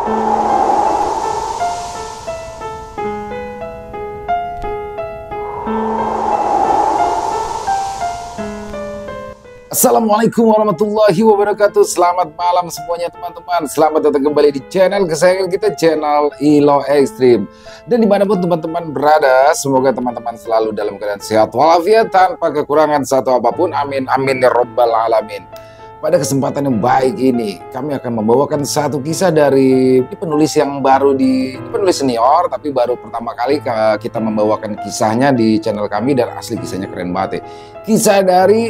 Assalamualaikum warahmatullahi wabarakatuh. Selamat malam semuanya teman-teman. Selamat datang kembali di channel kesayangan kita, channel Ilo Extreme. Dan dimanapun teman-teman berada, semoga teman-teman selalu dalam keadaan sehat walafiat tanpa kekurangan satu apapun. Amin amin ya robbal alamin. Pada kesempatan yang baik ini, kami akan membawakan satu kisah dari penulis yang baru penulis senior, tapi baru pertama kali kita membawakan kisahnya di channel kami, dan asli kisahnya keren banget ya. Kisah dari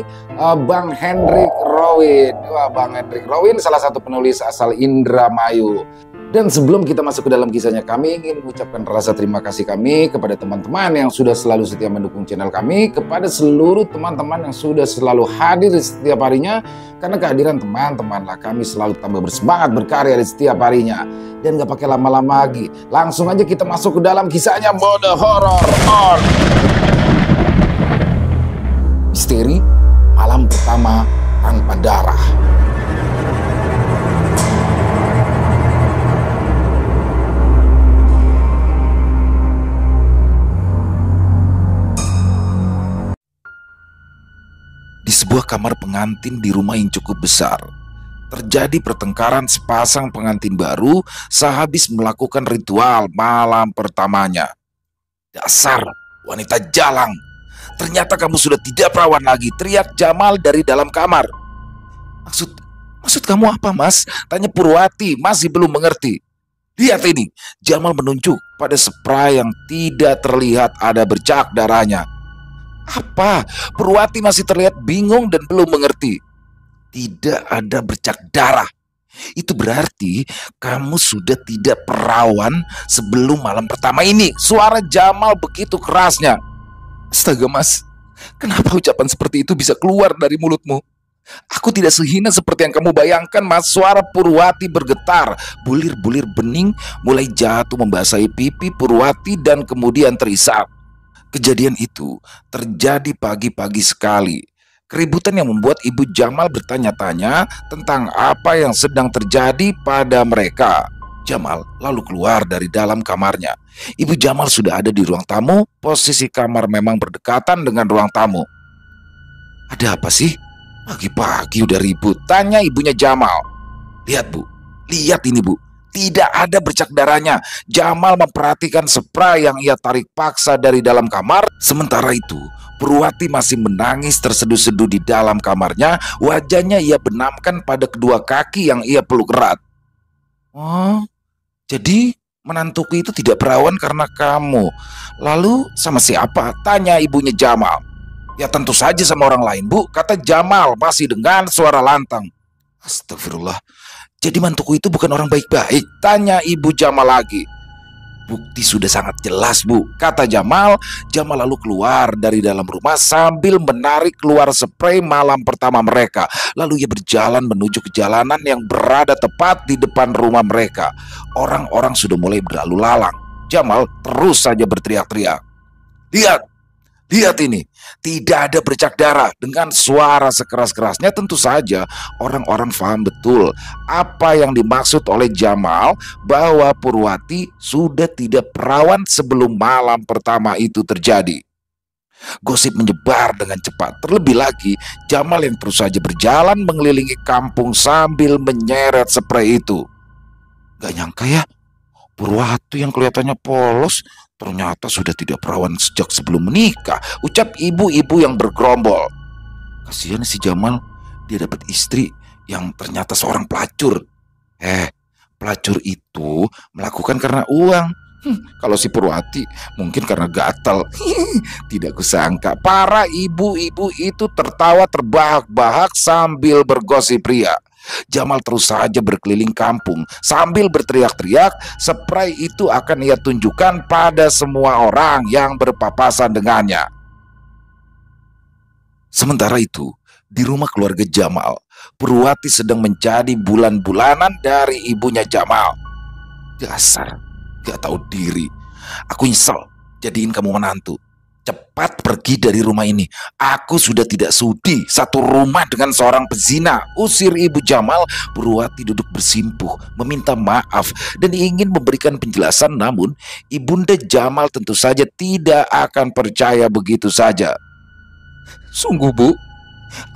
Bang Hendrik Rowin. Wah, Bang Hendrik Rowin salah satu penulis asal Indramayu. Dan sebelum kita masuk ke dalam kisahnya, kami ingin mengucapkan rasa terima kasih kami kepada teman-teman yang sudah selalu setia mendukung channel kami, kepada seluruh teman-teman yang sudah selalu hadir di setiap harinya. Karena kehadiran teman-temanlah kami selalu tambah bersemangat berkarya di setiap harinya. Dan gak pakai lama-lama lagi, langsung aja kita masuk ke dalam kisahnya. Mode horror on. Misteri malam pertama tanpa darah. Di sebuah kamar pengantin di rumah yang cukup besar, terjadi pertengkaran sepasang pengantin baru sehabis melakukan ritual malam pertamanya. "Dasar wanita jalang, ternyata kamu sudah tidak perawan lagi," teriak Jamal dari dalam kamar. Maksud kamu apa, Mas?" tanya Purwati masih belum mengerti. "Lihat ini," Jamal menunjuk pada spray yang tidak terlihat ada bercak darahnya. "Apa?" Purwati masih terlihat bingung dan belum mengerti. "Tidak ada bercak darah. Itu berarti kamu sudah tidak perawan sebelum malam pertama ini." Suara Jamal begitu kerasnya. "Astaga, Mas, kenapa ucapan seperti itu bisa keluar dari mulutmu? Aku tidak sehina seperti yang kamu bayangkan, Mas." Suara Purwati bergetar. Bulir-bulir bening mulai jatuh membasahi pipi Purwati dan kemudian terisak. Kejadian itu terjadi pagi-pagi sekali. Keributan yang membuat Ibu Jamal bertanya-tanya tentang apa yang sedang terjadi pada mereka. Jamal lalu keluar dari dalam kamarnya. Ibu Jamal sudah ada di ruang tamu. Posisi kamar memang berdekatan dengan ruang tamu. "Ada apa sih? Pagi-pagi udah ribut," tanya ibunya Jamal. "Lihat, Bu. Lihat ini, Bu. Tidak ada bercak darahnya." Jamal memperhatikan spray yang ia tarik paksa dari dalam kamar. Sementara itu, Purwati masih menangis terseduh-seduh di dalam kamarnya. Wajahnya ia benamkan pada kedua kaki yang ia peluk erat. "Oh, jadi menantuku itu tidak perawan karena kamu. Lalu sama siapa?" tanya ibunya Jamal. "Ya tentu saja sama orang lain, Bu," kata Jamal masih dengan suara lantang. "Astagfirullah. Jadi mantuku itu bukan orang baik-baik?" tanya ibu Jamal lagi. "Bukti sudah sangat jelas, Bu," kata Jamal. Jamal lalu keluar dari dalam rumah sambil menarik keluar spray malam pertama mereka. Lalu ia berjalan menuju ke jalanan yang berada tepat di depan rumah mereka. Orang-orang sudah mulai berlalu lalang. Jamal terus saja berteriak-teriak. Lihat ini, tidak ada bercak darah." Dengan suara sekeras-kerasnya, tentu saja orang-orang paham betul apa yang dimaksud oleh Jamal, bahwa Purwati sudah tidak perawan sebelum malam pertama itu terjadi. Gosip menyebar dengan cepat. Terlebih lagi, Jamal yang terus saja berjalan mengelilingi kampung sambil menyeret spray itu. "Gak nyangka ya, Purwati yang kelihatannya polos ternyata sudah tidak perawan sejak sebelum menikah," ucap ibu-ibu yang bergerombol. "Kasihan si Jamal, dia dapat istri yang ternyata seorang pelacur." Pelacur itu melakukan karena uang. Kalau si Purwati mungkin karena gatal." Tidak kusangka para ibu-ibu itu tertawa terbahak-bahak sambil bergosip ria. Jamal terus saja berkeliling kampung sambil berteriak-teriak. Spray itu akan ia tunjukkan pada semua orang yang berpapasan dengannya. Sementara itu, di rumah keluarga Jamal, Purwati sedang menjadi bulan-bulanan dari ibunya Jamal. "Dasar gak tahu diri, aku nyesel jadiin kamu menantu. Cepat pergi dari rumah ini. Aku sudah tidak sudi satu rumah dengan seorang pezina. Usir Ibu Jamal. Purwati duduk bersimpuh, meminta maaf dan ingin memberikan penjelasan, namun Ibunda Jamal tentu saja tidak akan percaya begitu saja. Sungguh, Bu,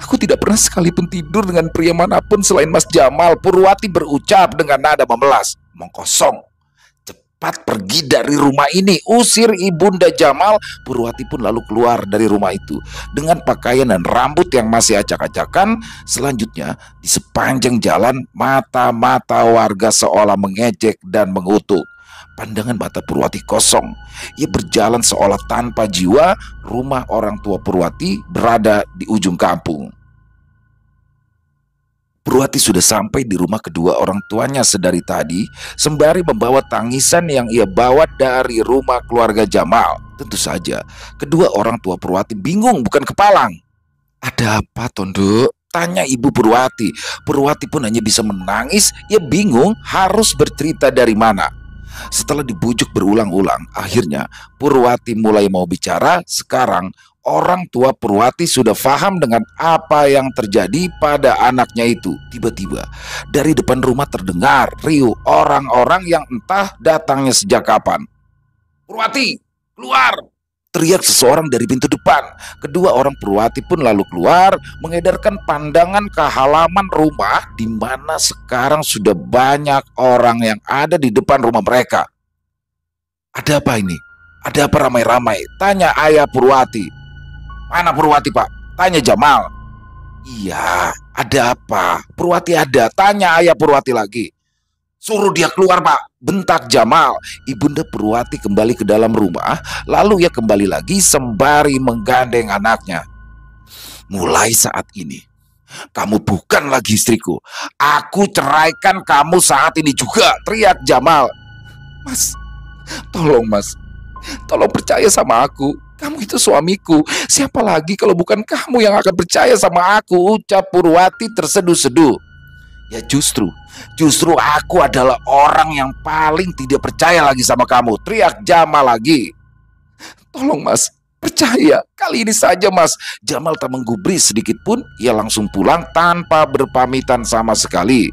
aku tidak pernah sekalipun tidur dengan pria manapun selain Mas Jamal. Purwati berucap dengan nada memelas. Omong kosong. Cepat pergi dari rumah ini, usir Ibunda Jamal. Purwati pun lalu keluar dari rumah itu dengan pakaian dan rambut yang masih acak-acakan. Selanjutnya, di sepanjang jalan, mata-mata warga seolah mengejek dan mengutuk. Pandangan mata Purwati kosong. Ia berjalan seolah tanpa jiwa. Rumah orang tua Purwati berada di ujung kampung. Purwati sudah sampai di rumah kedua orang tuanya sedari tadi, sembari membawa tangisan yang ia bawa dari rumah keluarga Jamal. Tentu saja, kedua orang tua Purwati bingung bukan kepalang. Ada apa, Tondo? Tanya ibu Purwati. Purwati pun hanya bisa menangis. Ia bingung harus bercerita dari mana. Setelah dibujuk berulang-ulang, akhirnya Purwati mulai mau bicara. Sekarang orang tua Purwati sudah paham dengan apa yang terjadi pada anaknya itu. Tiba-tiba dari depan rumah terdengar riuh orang-orang yang entah datangnya sejak kapan. Purwati, keluar! Teriak seseorang dari pintu depan. Kedua orang Purwati pun lalu keluar, mengedarkan pandangan ke halaman rumah di mana sekarang sudah banyak orang yang ada di depan rumah mereka. Ada apa ini? Ada apa ramai-ramai? Tanya ayah Purwati. Mana Purwati, Pak? Tanya Jamal. Iya, ada apa? Purwati ada. Tanya ayah Purwati lagi. Suruh dia keluar, Pak, bentak Jamal. Ibunda Purwati kembali ke dalam rumah, lalu ia kembali lagi sembari menggandeng anaknya. Mulai saat ini, kamu bukan lagi istriku. Aku ceraikan kamu saat ini juga, teriak Jamal. Mas, tolong mas, tolong percaya sama aku. Kamu itu suamiku. Siapa lagi kalau bukan kamu yang akan percaya sama aku, ucap Purwati terseduh-seduh. Ya justru aku adalah orang yang paling tidak percaya lagi sama kamu, teriak Jamal lagi. Tolong mas, percaya, kali ini saja mas. Jamal tak menggubris sedikit pun, ia langsung pulang tanpa berpamitan sama sekali.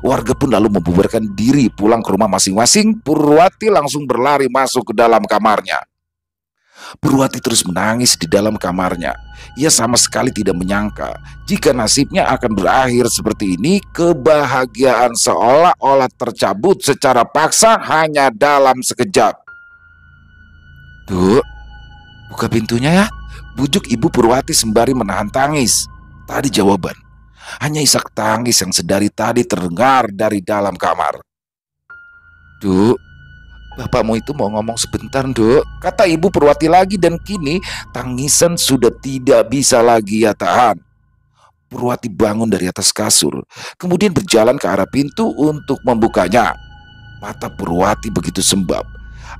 Warga pun lalu membubarkan diri pulang ke rumah masing-masing. Purwati langsung berlari masuk ke dalam kamarnya. Purwati terus menangis di dalam kamarnya. Ia sama sekali tidak menyangka jika nasibnya akan berakhir seperti ini. Kebahagiaan seolah-olah tercabut secara paksa hanya dalam sekejap. Duk, buka pintunya ya, bujuk ibu Purwati sembari menahan tangis. Tadi jawaban hanya isak tangis yang sedari tadi terdengar dari dalam kamar. Duk, bapakmu itu mau ngomong sebentar, Duk, kata ibu Purwati lagi, dan kini tangisan sudah tidak bisa lagi ia tahan. Purwati bangun dari atas kasur, kemudian berjalan ke arah pintu untuk membukanya. Mata Purwati begitu sembab.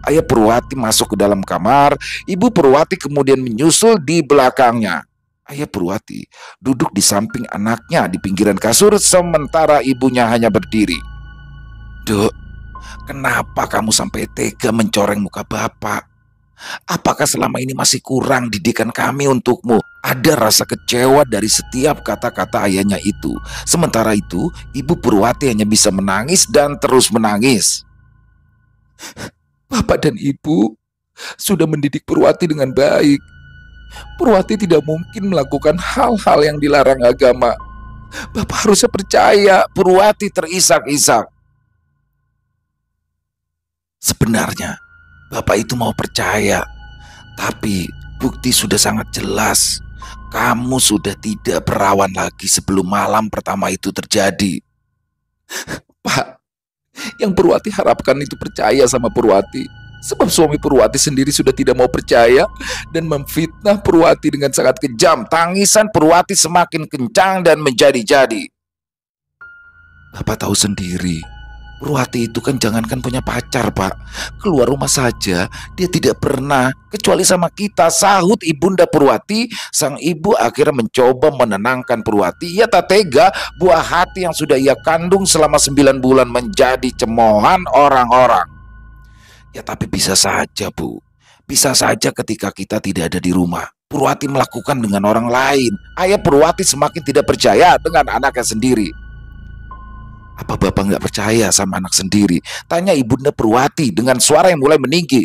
Ayah Purwati masuk ke dalam kamar, ibu Purwati kemudian menyusul di belakangnya. Ayah Purwati duduk di samping anaknya di pinggiran kasur, sementara ibunya hanya berdiri. Duk, kenapa kamu sampai tega mencoreng muka bapak? Apakah selama ini masih kurang didikan kami untukmu? Ada rasa kecewa dari setiap kata-kata ayahnya itu. Sementara itu, ibu Purwati hanya bisa menangis dan terus menangis. Bapak dan ibu sudah mendidik Purwati dengan baik. Purwati tidak mungkin melakukan hal-hal yang dilarang agama. Bapak harusnya percaya. Purwati terisak-isak. Sebenarnya bapak itu mau percaya, tapi bukti sudah sangat jelas. Kamu sudah tidak perawan lagi sebelum malam pertama itu terjadi. Pak, yang Purwati harapkan itu percaya sama Purwati. Sebab suami Purwati sendiri sudah tidak mau percaya dan memfitnah Purwati dengan sangat kejam. Tangisan Purwati semakin kencang dan menjadi-jadi. Bapak tahu sendiri, Purwati itu kan jangankan punya pacar, Pak. Keluar rumah saja dia tidak pernah, kecuali sama kita, sahut ibunda Purwati. Sang ibu akhirnya mencoba menenangkan Purwati. Ia tak tega buah hati yang sudah ia kandung selama 9 bulan menjadi cemoohan orang-orang. Ya tapi bisa saja, Bu. Bisa saja ketika kita tidak ada di rumah, Purwati melakukan dengan orang lain. Ayah Purwati semakin tidak percaya dengan anaknya sendiri. Apa Bapak nggak percaya sama anak sendiri? Tanya Ibunda Purwati dengan suara yang mulai meninggi.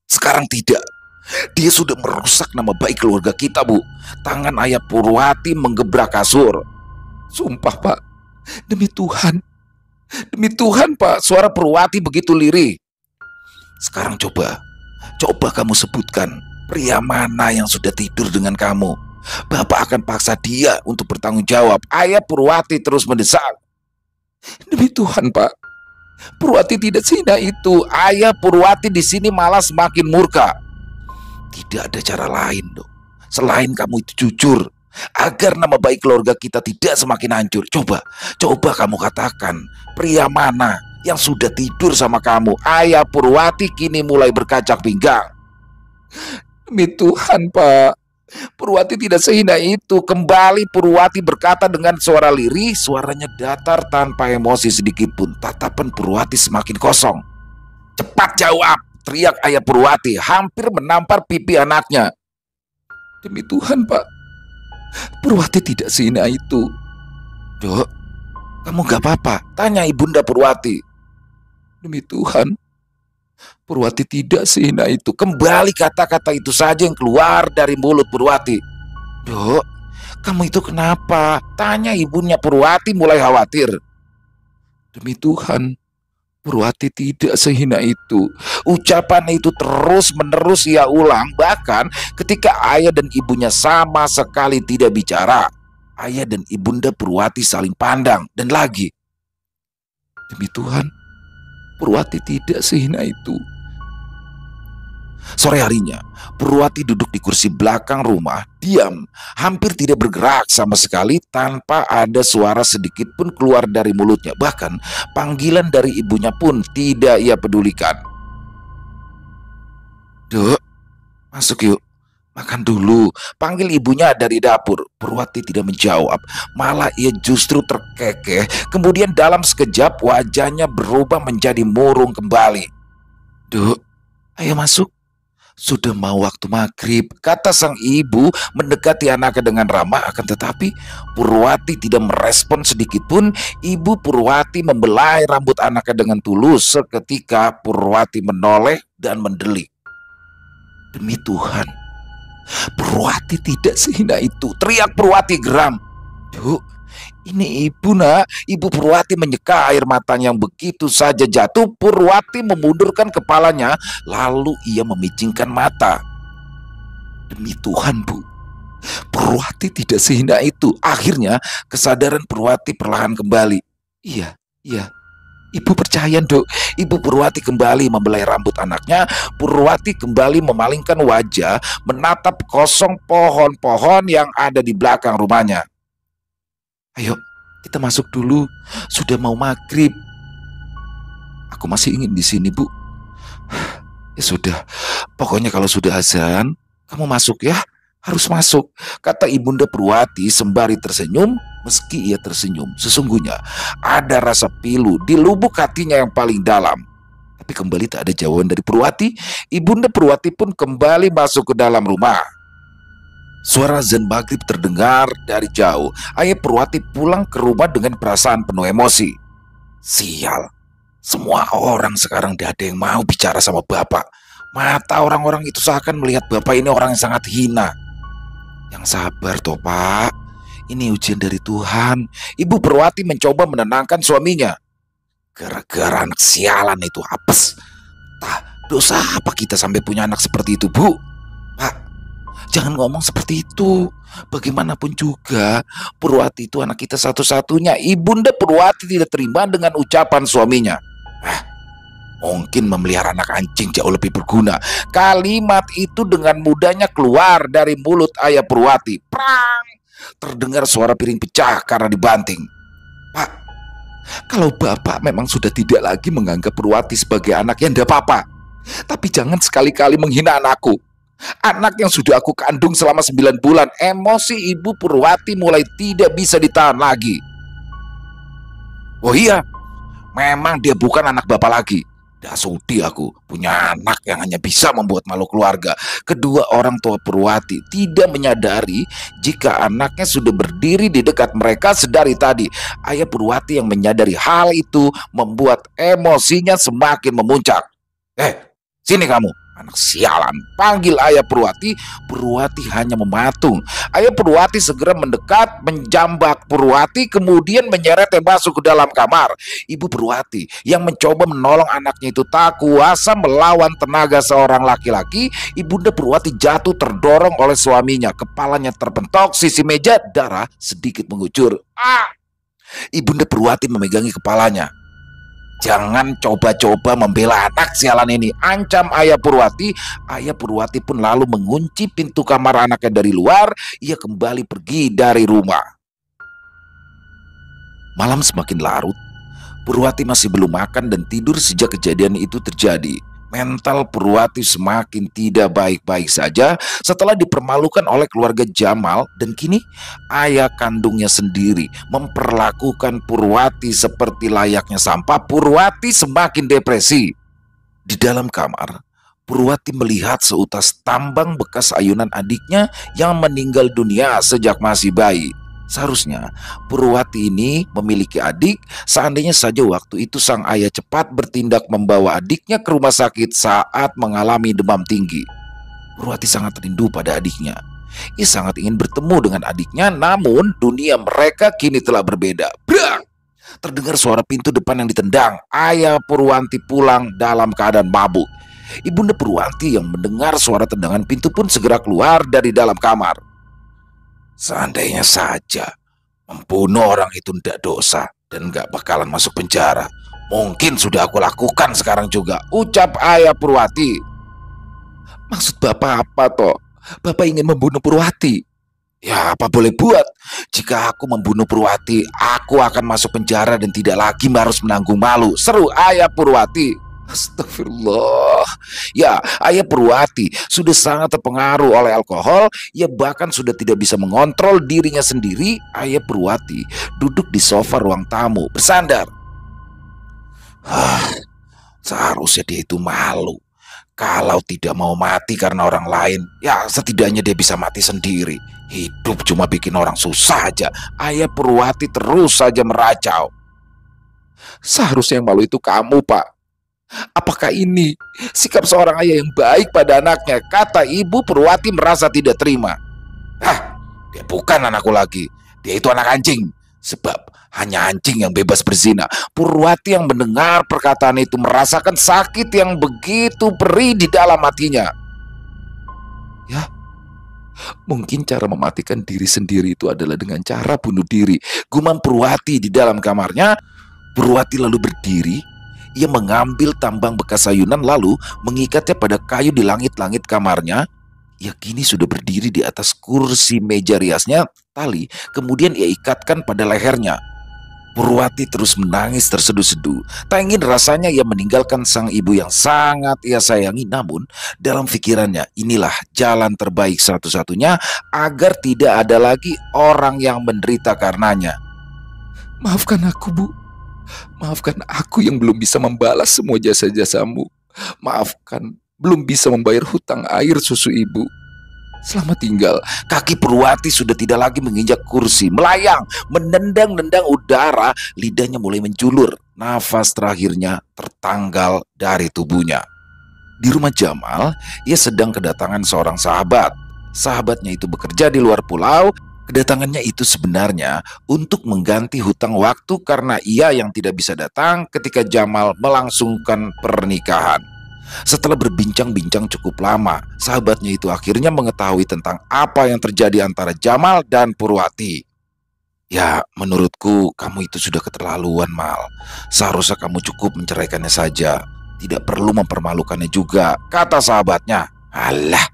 Sekarang tidak. Dia sudah merusak nama baik keluarga kita, Bu. Tangan ayah Purwati menggebrak kasur. Sumpah, Pak. Demi Tuhan. Demi Tuhan, Pak. Suara Purwati begitu lirih. Sekarang coba kamu sebutkan pria mana yang sudah tidur dengan kamu. Bapak akan paksa dia untuk bertanggung jawab. Ayah Purwati terus mendesak. Demi Tuhan, Pak. Purwati tidak sehina itu. Ayah Purwati di sini malah semakin murka. Tidak ada cara lain, Dok. Selain kamu itu jujur, agar nama baik keluarga kita tidak semakin hancur. Coba kamu katakan, pria mana yang sudah tidur sama kamu? Ayah Purwati kini mulai berkacak pinggang. Demi Tuhan, Pak. Purwati tidak sehina itu. Kembali Purwati berkata dengan suara lirih. Suaranya datar tanpa emosi sedikit pun. Tatapan Purwati semakin kosong. Cepat jawab, teriak ayah Purwati, hampir menampar pipi anaknya. Demi Tuhan, Pak. Purwati tidak sehina itu. Dok, kamu gak apa-apa? Tanya Ibunda Purwati. Demi Tuhan, Purwati tidak sehina itu. Kembali kata-kata itu saja yang keluar dari mulut Purwati. Dok, kamu itu kenapa? Tanya ibunya Purwati mulai khawatir. Demi Tuhan, Purwati tidak sehina itu. Ucapan itu terus-menerus ia ulang. Bahkan ketika ayah dan ibunya sama sekali tidak bicara. Ayah dan Ibunda Purwati saling pandang. Dan lagi, demi Tuhan, Purwati tidak sehina itu. Sore harinya, Purwati duduk di kursi belakang rumah, diam, hampir tidak bergerak sama sekali tanpa ada suara sedikit pun keluar dari mulutnya. Bahkan panggilan dari ibunya pun tidak ia pedulikan. Dok, masuk yuk, makan dulu, panggil ibunya dari dapur. Purwati tidak menjawab, malah ia justru terkekeh. Kemudian dalam sekejap wajahnya berubah menjadi murung kembali. Dok, ayo masuk. Sudah mau waktu maghrib, kata sang ibu mendekati anaknya dengan ramah. Akan tetapi Purwati tidak merespon sedikit pun. Ibu Purwati membelai rambut anaknya dengan tulus. Seketika Purwati menoleh dan mendelik. Demi Tuhan, Purwati tidak sehina itu, teriak Purwati geram. Duk, ini ibu nak. Ibu Purwati menyeka air matanya yang begitu saja jatuh. Purwati memundurkan kepalanya, lalu ia memicingkan mata. Demi Tuhan, Bu, Purwati tidak sehina itu. Akhirnya kesadaran Purwati perlahan kembali. Iya, ibu percaya, Dok. Ibu Purwati kembali membelai rambut anaknya. Purwati kembali memalingkan wajah, menatap kosong pohon-pohon yang ada di belakang rumahnya. Ayo, kita masuk dulu. Sudah mau maghrib. Aku masih ingin di sini, Bu. Ya sudah, pokoknya kalau sudah azan, kamu masuk ya. Harus masuk, kata Ibunda Purwati sembari tersenyum. Meski ia tersenyum, sesungguhnya ada rasa pilu di lubuk hatinya yang paling dalam. Tapi kembali tak ada jawaban dari Purwati. Ibunda Purwati pun kembali masuk ke dalam rumah. Suara azan maghrib terdengar dari jauh. Ayah Purwati pulang ke rumah dengan perasaan penuh emosi. Sial, semua orang sekarang tidak ada yang mau bicara sama bapak. Mata orang-orang itu seakan melihat bapak ini orang yang sangat hina. Yang sabar toh, Pak. Ini ujian dari Tuhan. Ibu Purwati mencoba menenangkan suaminya. Gara-gara anak sialan itu apes. Dosa apa kita sampai punya anak seperti itu, Bu? Pak, jangan ngomong seperti itu. Bagaimanapun juga, Purwati itu anak kita satu-satunya. Ibunda Purwati tidak terima dengan ucapan suaminya. Mungkin memelihara anak anjing jauh lebih berguna. Kalimat itu dengan mudahnya keluar dari mulut ayah Purwati. Prang! Terdengar suara piring pecah karena dibanting. Pak, kalau bapak memang sudah tidak lagi menganggap Purwati sebagai anak, ya tidak apa-apa. Tapi jangan sekali-kali menghina anakku. Anak yang sudah aku kandung selama 9 bulan. Emosi ibu Purwati mulai tidak bisa ditahan lagi. Oh iya, memang dia bukan anak bapak lagi. Dah sudi aku punya anak yang hanya bisa membuat malu keluarga. Kedua orang tua Purwati tidak menyadari jika anaknya sudah berdiri di dekat mereka sedari tadi. Ayah Purwati yang menyadari hal itu membuat emosinya semakin memuncak. Sini kamu, anak sialan, panggil ayah Purwati. Purwati hanya mematung. Ayah Purwati segera mendekat, menjambak Purwati, kemudian menyeretnya masuk ke dalam kamar. Ibu Purwati yang mencoba menolong anaknya itu tak kuasa melawan tenaga seorang laki-laki. Ibunda Purwati jatuh terdorong oleh suaminya. Kepalanya terpentok sisi meja, darah sedikit mengucur. Ibunda Purwati memegangi kepalanya. Jangan coba-coba membela anak sialan ini, ancam ayah Purwati. Ayah Purwati pun lalu mengunci pintu kamar anaknya dari luar. Ia kembali pergi dari rumah. Malam semakin larut. Purwati masih belum makan dan tidur sejak kejadian itu terjadi. Mental Purwati semakin tidak baik-baik saja setelah dipermalukan oleh keluarga Jamal, dan kini ayah kandungnya sendiri memperlakukan Purwati seperti layaknya sampah. Purwati semakin depresi. Di dalam kamar, Purwati melihat seutas tambang bekas ayunan adiknya yang meninggal dunia sejak masih bayi. Seharusnya Purwati ini memiliki adik. Seandainya saja waktu itu sang ayah cepat bertindak membawa adiknya ke rumah sakit saat mengalami demam tinggi. Purwati sangat rindu pada adiknya. Ia sangat ingin bertemu dengan adiknya, namun dunia mereka kini telah berbeda. Brak! Terdengar suara pintu depan yang ditendang. Ayah Purwati pulang dalam keadaan mabuk. Ibunda Purwati yang mendengar suara tendangan pintu pun segera keluar dari dalam kamar. Seandainya saja membunuh orang itu tidak dosa dan gak bakalan masuk penjara, mungkin sudah aku lakukan sekarang juga, ucap ayah Purwati. Maksud bapak apa toh? Bapak ingin membunuh Purwati? Ya, apa boleh buat. Jika aku membunuh Purwati, aku akan masuk penjara dan tidak lagi harus menanggung malu, seru ayah Purwati. Astagfirullah. Ya, ayah Purwati sudah sangat terpengaruh oleh alkohol. Ia bahkan sudah tidak bisa mengontrol dirinya sendiri. Ayah Purwati duduk di sofa ruang tamu bersandar. Seharusnya dia itu malu. Kalau tidak mau mati karena orang lain, ya setidaknya dia bisa mati sendiri. Hidup cuma bikin orang susah aja. Ayah Purwati terus saja meracau. Seharusnya yang malu itu kamu, Pak. Apakah ini sikap seorang ayah yang baik pada anaknya? Kata ibu Purwati merasa tidak terima. Dia bukan anakku lagi. Dia itu anak anjing. Sebab hanya anjing yang bebas berzina. Purwati yang mendengar perkataan itu merasakan sakit yang begitu perih di dalam hatinya. Ya, mungkin cara mematikan diri sendiri itu adalah dengan cara bunuh diri, gumam Purwati di dalam kamarnya. Purwati lalu berdiri. Ia mengambil tambang bekas ayunan lalu mengikatnya pada kayu di langit-langit kamarnya. Ia kini sudah berdiri di atas kursi meja riasnya tali, kemudian ia ikatkan pada lehernya. Purwati terus menangis terseduh-seduh. Tak ingin rasanya ia meninggalkan sang ibu yang sangat ia sayangi, namun dalam pikirannya inilah jalan terbaik satu-satunya agar tidak ada lagi orang yang menderita karenanya. Maafkan aku, Bu. Maafkan aku yang belum bisa membalas semua jasa-jasamu. Maafkan belum bisa membayar hutang air susu ibu. Selamat tinggal. Kaki Purwati sudah tidak lagi menginjak kursi, melayang, menendang-nendang udara. Lidahnya mulai menjulur. Nafas terakhirnya tertanggal dari tubuhnya. Di rumah Jamal, ia sedang kedatangan seorang sahabat. Sahabatnya itu bekerja di luar pulau. Kedatangannya itu sebenarnya untuk mengganti hutang waktu karena ia yang tidak bisa datang ketika Jamal melangsungkan pernikahan. Setelah berbincang-bincang cukup lama, sahabatnya itu akhirnya mengetahui tentang apa yang terjadi antara Jamal dan Purwati. Ya, menurutku kamu itu sudah keterlaluan, Mal. Seharusnya kamu cukup menceraikannya saja. Tidak perlu mempermalukannya juga, kata sahabatnya. Alah,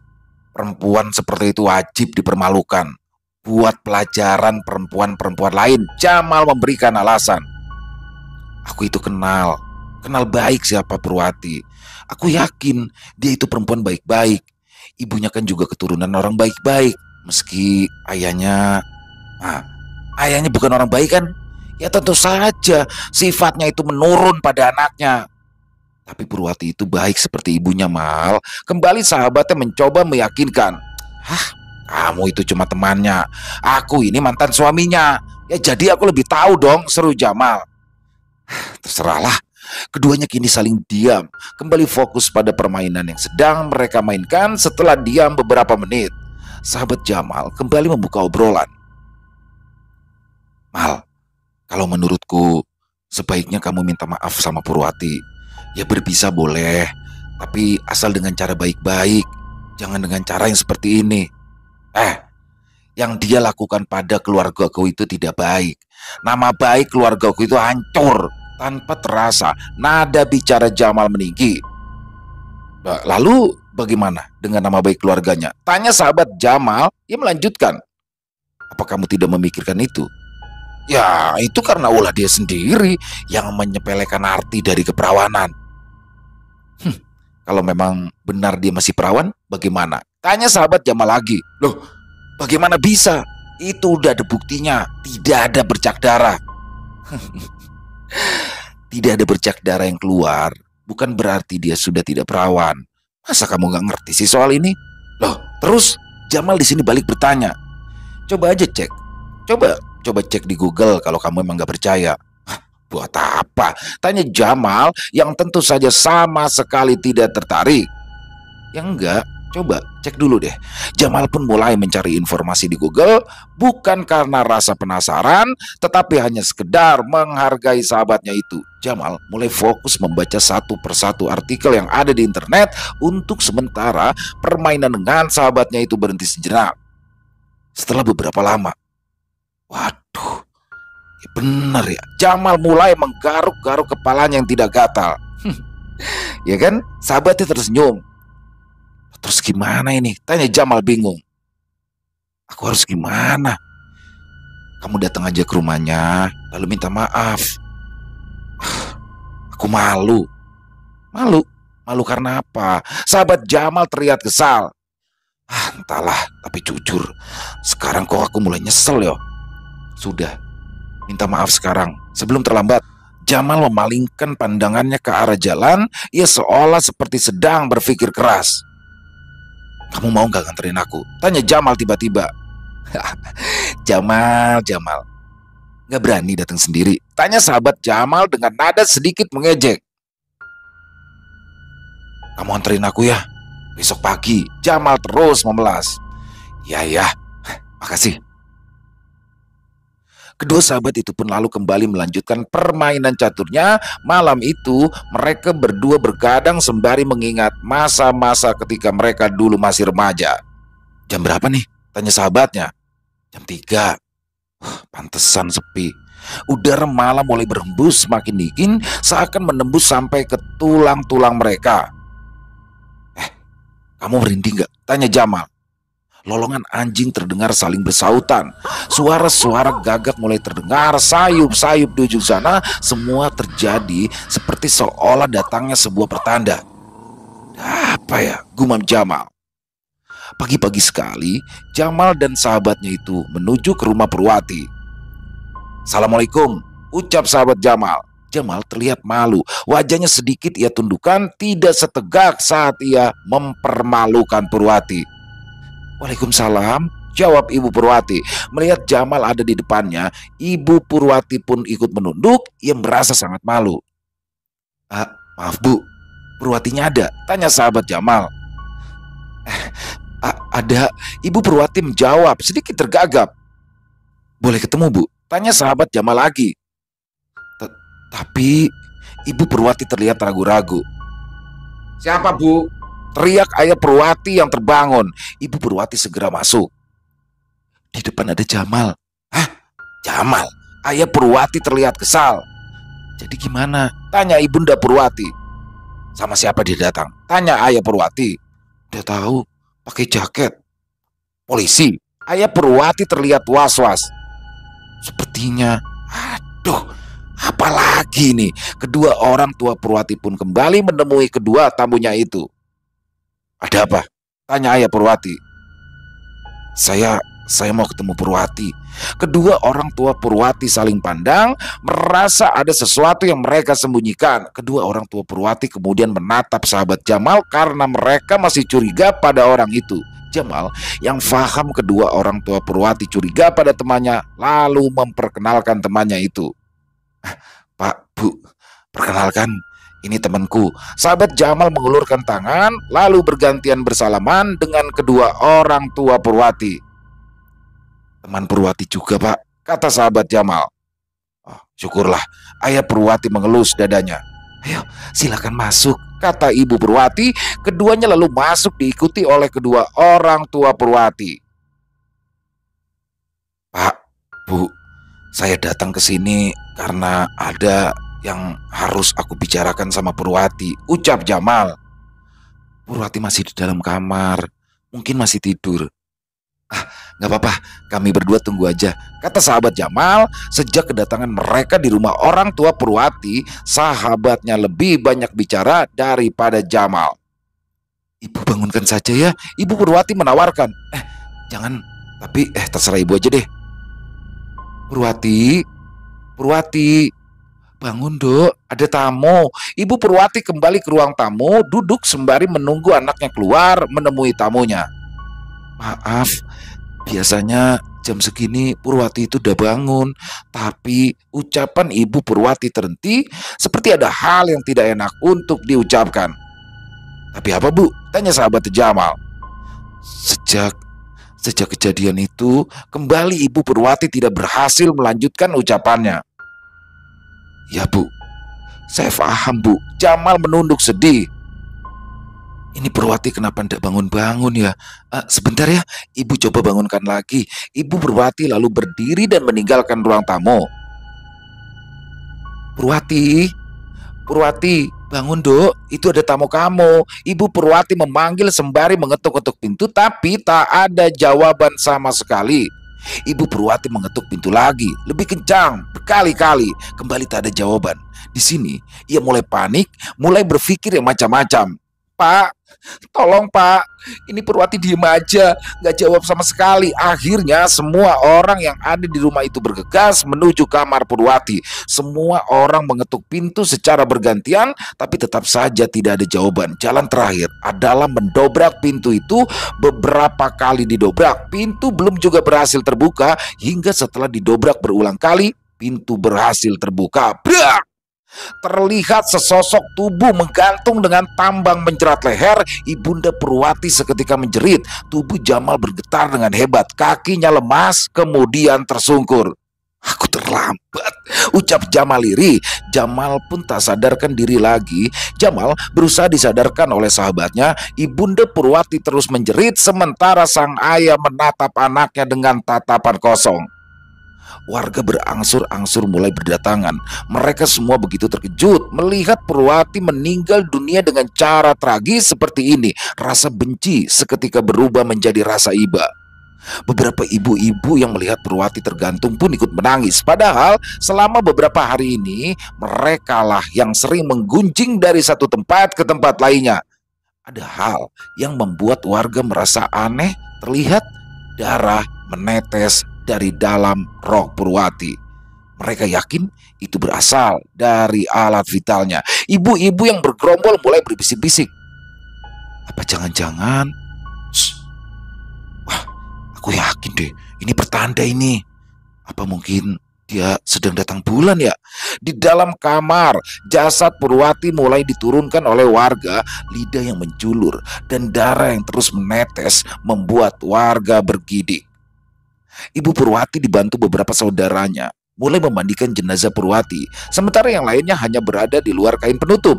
perempuan seperti itu wajib dipermalukan. Buat pelajaran perempuan-perempuan lain, Jamal memberikan alasan. Aku itu kenal baik siapa Purwati. Aku yakin dia itu perempuan baik-baik. Ibunya kan juga keturunan orang baik-baik. Meski ayahnya bukan orang baik kan? Ya tentu saja sifatnya itu menurun pada anaknya. Tapi Purwati itu baik seperti ibunya, Mal. Kembali sahabatnya mencoba meyakinkan. Hah, kamu itu cuma temannya. Aku ini mantan suaminya. Ya jadi aku lebih tahu dong, seru Jamal. Terserahlah. Keduanya kini saling diam, kembali fokus pada permainan yang sedang mereka mainkan. Setelah diam beberapa menit, sahabat Jamal kembali membuka obrolan. Mal, kalau menurutku sebaiknya kamu minta maaf sama Purwati. Ya berpisah boleh, tapi asal dengan cara baik-baik. Jangan dengan cara yang seperti ini. Yang dia lakukan pada keluargaku itu tidak baik. Nama baik keluargaku itu hancur. Tanpa terasa, nada bicara Jamal meninggi. Lalu bagaimana dengan nama baik keluarganya? Tanya sahabat Jamal. Ia melanjutkan. Apa kamu tidak memikirkan itu? Ya, itu karena ulah dia sendiri yang menyepelekan arti dari keperawanan. Kalau memang benar dia masih perawan, bagaimana? Tanya sahabat Jamal lagi. Loh, bagaimana bisa? Itu udah ada buktinya. Tidak ada bercak darah. Tidak ada bercak darah yang keluar bukan berarti dia sudah tidak perawan. Masa kamu gak ngerti sih soal ini? Loh, terus Jamal di sini balik bertanya. Coba aja cek. Coba cek di Google kalau kamu emang gak percaya. Buat apa? Tanya Jamal yang tentu saja sama sekali tidak tertarik. Ya enggak, coba cek dulu deh. Jamal pun mulai mencari informasi di Google, bukan karena rasa penasaran, tetapi hanya sekedar menghargai sahabatnya itu. Jamal mulai fokus membaca satu persatu artikel yang ada di internet. Untuk sementara, permainan dengan sahabatnya itu berhenti sejenak. Setelah beberapa lama, waduh, benar ya, Jamal mulai menggaruk-garuk kepalanya yang tidak gatal. Ya kan? Sahabatnya tersenyum. Terus gimana ini? Tanya Jamal bingung. Aku harus gimana? Kamu datang aja ke rumahnya, lalu minta maaf. Aku malu. Malu karena apa? Sahabat Jamal terlihat kesal. Entahlah, tapi jujur, sekarang kok aku mulai nyesel yo. Sudah, minta maaf sekarang, sebelum terlambat. Jamal memalingkan pandangannya ke arah jalan. Ia seolah seperti sedang berpikir keras. Kamu mau gak nganterin aku? Tanya Jamal tiba-tiba. Jamal gak berani datang sendiri? Tanya sahabat Jamal dengan nada sedikit mengejek. Kamu anterin aku ya, besok pagi. Jamal terus memelas. Ya, makasih. Kedua sahabat itu pun lalu kembali melanjutkan permainan caturnya. Malam itu mereka berdua bergadang sembari mengingat masa-masa ketika mereka dulu masih remaja. Jam berapa nih? Tanya sahabatnya. Jam 3. Pantesan sepi. Udara malam mulai berhembus semakin dingin, seakan menembus sampai ke tulang-tulang mereka. Kamu merinding gak? Tanya Jamal. Lolongan anjing terdengar saling bersautan. Suara-suara gagak mulai terdengar, sayup-sayup di ujung sana. Semua terjadi seperti seolah datangnya sebuah pertanda. Apa ya? Gumam Jamal. Pagi-pagi sekali, Jamal dan sahabatnya itu menuju ke rumah Purwati. Assalamualaikum, ucap sahabat Jamal. Jamal terlihat malu. Wajahnya sedikit ia tundukkan, tidak setegak saat ia mempermalukan Purwati. Waalaikumsalam, jawab Ibu Purwati. Melihat Jamal ada di depannya, Ibu Purwati pun ikut menunduk. Ia merasa sangat malu. Maaf Bu, Purwatinya ada? Tanya sahabat Jamal. Ada. Ibu Purwati menjawab sedikit tergagap. Boleh ketemu Bu? Tanya sahabat Jamal lagi. Tapi Ibu Purwati terlihat ragu-ragu. Siapa Bu? Teriak ayah Purwati yang terbangun. Ibu Purwati segera masuk. Di depan ada Jamal. Jamal? Ayah Purwati terlihat kesal. Jadi gimana? Tanya Ibunda Purwati. Sama siapa dia datang? Tanya ayah Purwati. Udah tahu, pakai jaket. Polisi. Ayah Purwati terlihat was-was. Sepertinya, aduh, apalagi nih? Kedua orang tua Purwati pun kembali menemui kedua tamunya itu. Ada apa? Tanya ayah Purwati. Saya saya mau ketemu Purwati." Kedua orang tua Purwati saling pandang, merasa ada sesuatu yang mereka sembunyikan. Kedua orang tua Purwati kemudian menatap sahabat Jamal karena mereka masih curiga pada orang itu. Jamal yang faham kedua orang tua Purwati curiga pada temannya, lalu memperkenalkan temannya itu. "Pak, Bu, perkenalkan, ini temanku." Sahabat Jamal mengulurkan tangan, lalu bergantian bersalaman dengan kedua orang tua Purwati. "Teman Purwati juga, Pak," kata sahabat Jamal. "Oh, syukurlah." Ayah Purwati mengelus dadanya. "Ayo, silakan masuk," kata ibu Purwati. Keduanya lalu masuk diikuti oleh kedua orang tua Purwati. "Pak, Bu, saya datang ke sini karena ada yang harus aku bicarakan sama Purwati," ucap Jamal. "Purwati masih di dalam kamar, mungkin masih tidur." "Ah, nggak apa-apa, kami berdua tunggu aja," kata sahabat Jamal. Sejak kedatangan mereka di rumah orang tua Purwati, sahabatnya lebih banyak bicara daripada Jamal. "Ibu bangunkan saja ya," ibu Purwati menawarkan. Jangan, tapi terserah ibu aja deh." "Purwati, Purwati, bangun dok, ada tamu." Ibu Purwati kembali ke ruang tamu, duduk sembari menunggu anaknya keluar menemui tamunya. "Maaf, biasanya jam segini Purwati itu udah bangun." Tapi ucapan ibu Purwati terhenti, seperti ada hal yang tidak enak untuk diucapkan. "Tapi apa, Bu?" tanya sahabat Jamal. Sejak kejadian itu, kembali ibu Purwati tidak berhasil melanjutkan ucapannya. "Ya, Bu, saya paham, Bu." Jamal menunduk sedih. "Ini Purwati kenapa tidak bangun-bangun ya? Sebentar ya, ibu coba bangunkan lagi." Ibu Purwati lalu berdiri dan meninggalkan ruang tamu. "Purwati, Purwati, bangun dok, itu ada tamu kamu." Ibu Purwati memanggil sembari mengetuk-ketuk pintu, tapi tak ada jawaban sama sekali. Ibu Purwati mengetuk pintu lagi, lebih kencang, berkali-kali. Kembali tak ada jawaban. Di sini, ia mulai panik, mulai berpikir yang macam-macam. "Pak, tolong Pak, ini Purwati diem aja, gak jawab sama sekali." Akhirnya semua orang yang ada di rumah itu bergegas menuju kamar Purwati. Semua orang mengetuk pintu secara bergantian, tapi tetap saja tidak ada jawaban. Jalan terakhir adalah mendobrak pintu itu. Beberapa kali didobrak, pintu belum juga berhasil terbuka. Hingga setelah didobrak berulang kali, pintu berhasil terbuka. Brak! Terlihat sesosok tubuh menggantung dengan tambang menjerat leher. Ibunda Purwati seketika menjerit. Tubuh Jamal bergetar dengan hebat. Kakinya lemas, kemudian tersungkur. "Aku terlambat," ucap Jamal lirih. Jamal pun tak sadarkan diri lagi. Jamal berusaha disadarkan oleh sahabatnya. Ibunda Purwati terus menjerit, sementara sang ayah menatap anaknya dengan tatapan kosong. Warga berangsur-angsur mulai berdatangan. Mereka semua begitu terkejut melihat Purwati meninggal dunia dengan cara tragis seperti ini. Rasa benci seketika berubah menjadi rasa iba. Beberapa ibu-ibu yang melihat Purwati tergantung pun ikut menangis. Padahal selama beberapa hari ini merekalah yang sering menggunjing dari satu tempat ke tempat lainnya. Ada hal yang membuat warga merasa aneh. Terlihat darah menetes dari dalam rok Purwati. Mereka yakin itu berasal dari alat vitalnya. Ibu-ibu yang bergerombol mulai berbisik-bisik. "Apa jangan-jangan? Wah, aku yakin deh, ini pertanda ini. Apa mungkin dia sedang datang bulan ya?" Di dalam kamar, jasad Purwati mulai diturunkan oleh warga. Lidah yang menjulur dan darah yang terus menetes membuat warga bergidik. Ibu Purwati dibantu beberapa saudaranya mulai memandikan jenazah Purwati, sementara yang lainnya hanya berada di luar kain penutup.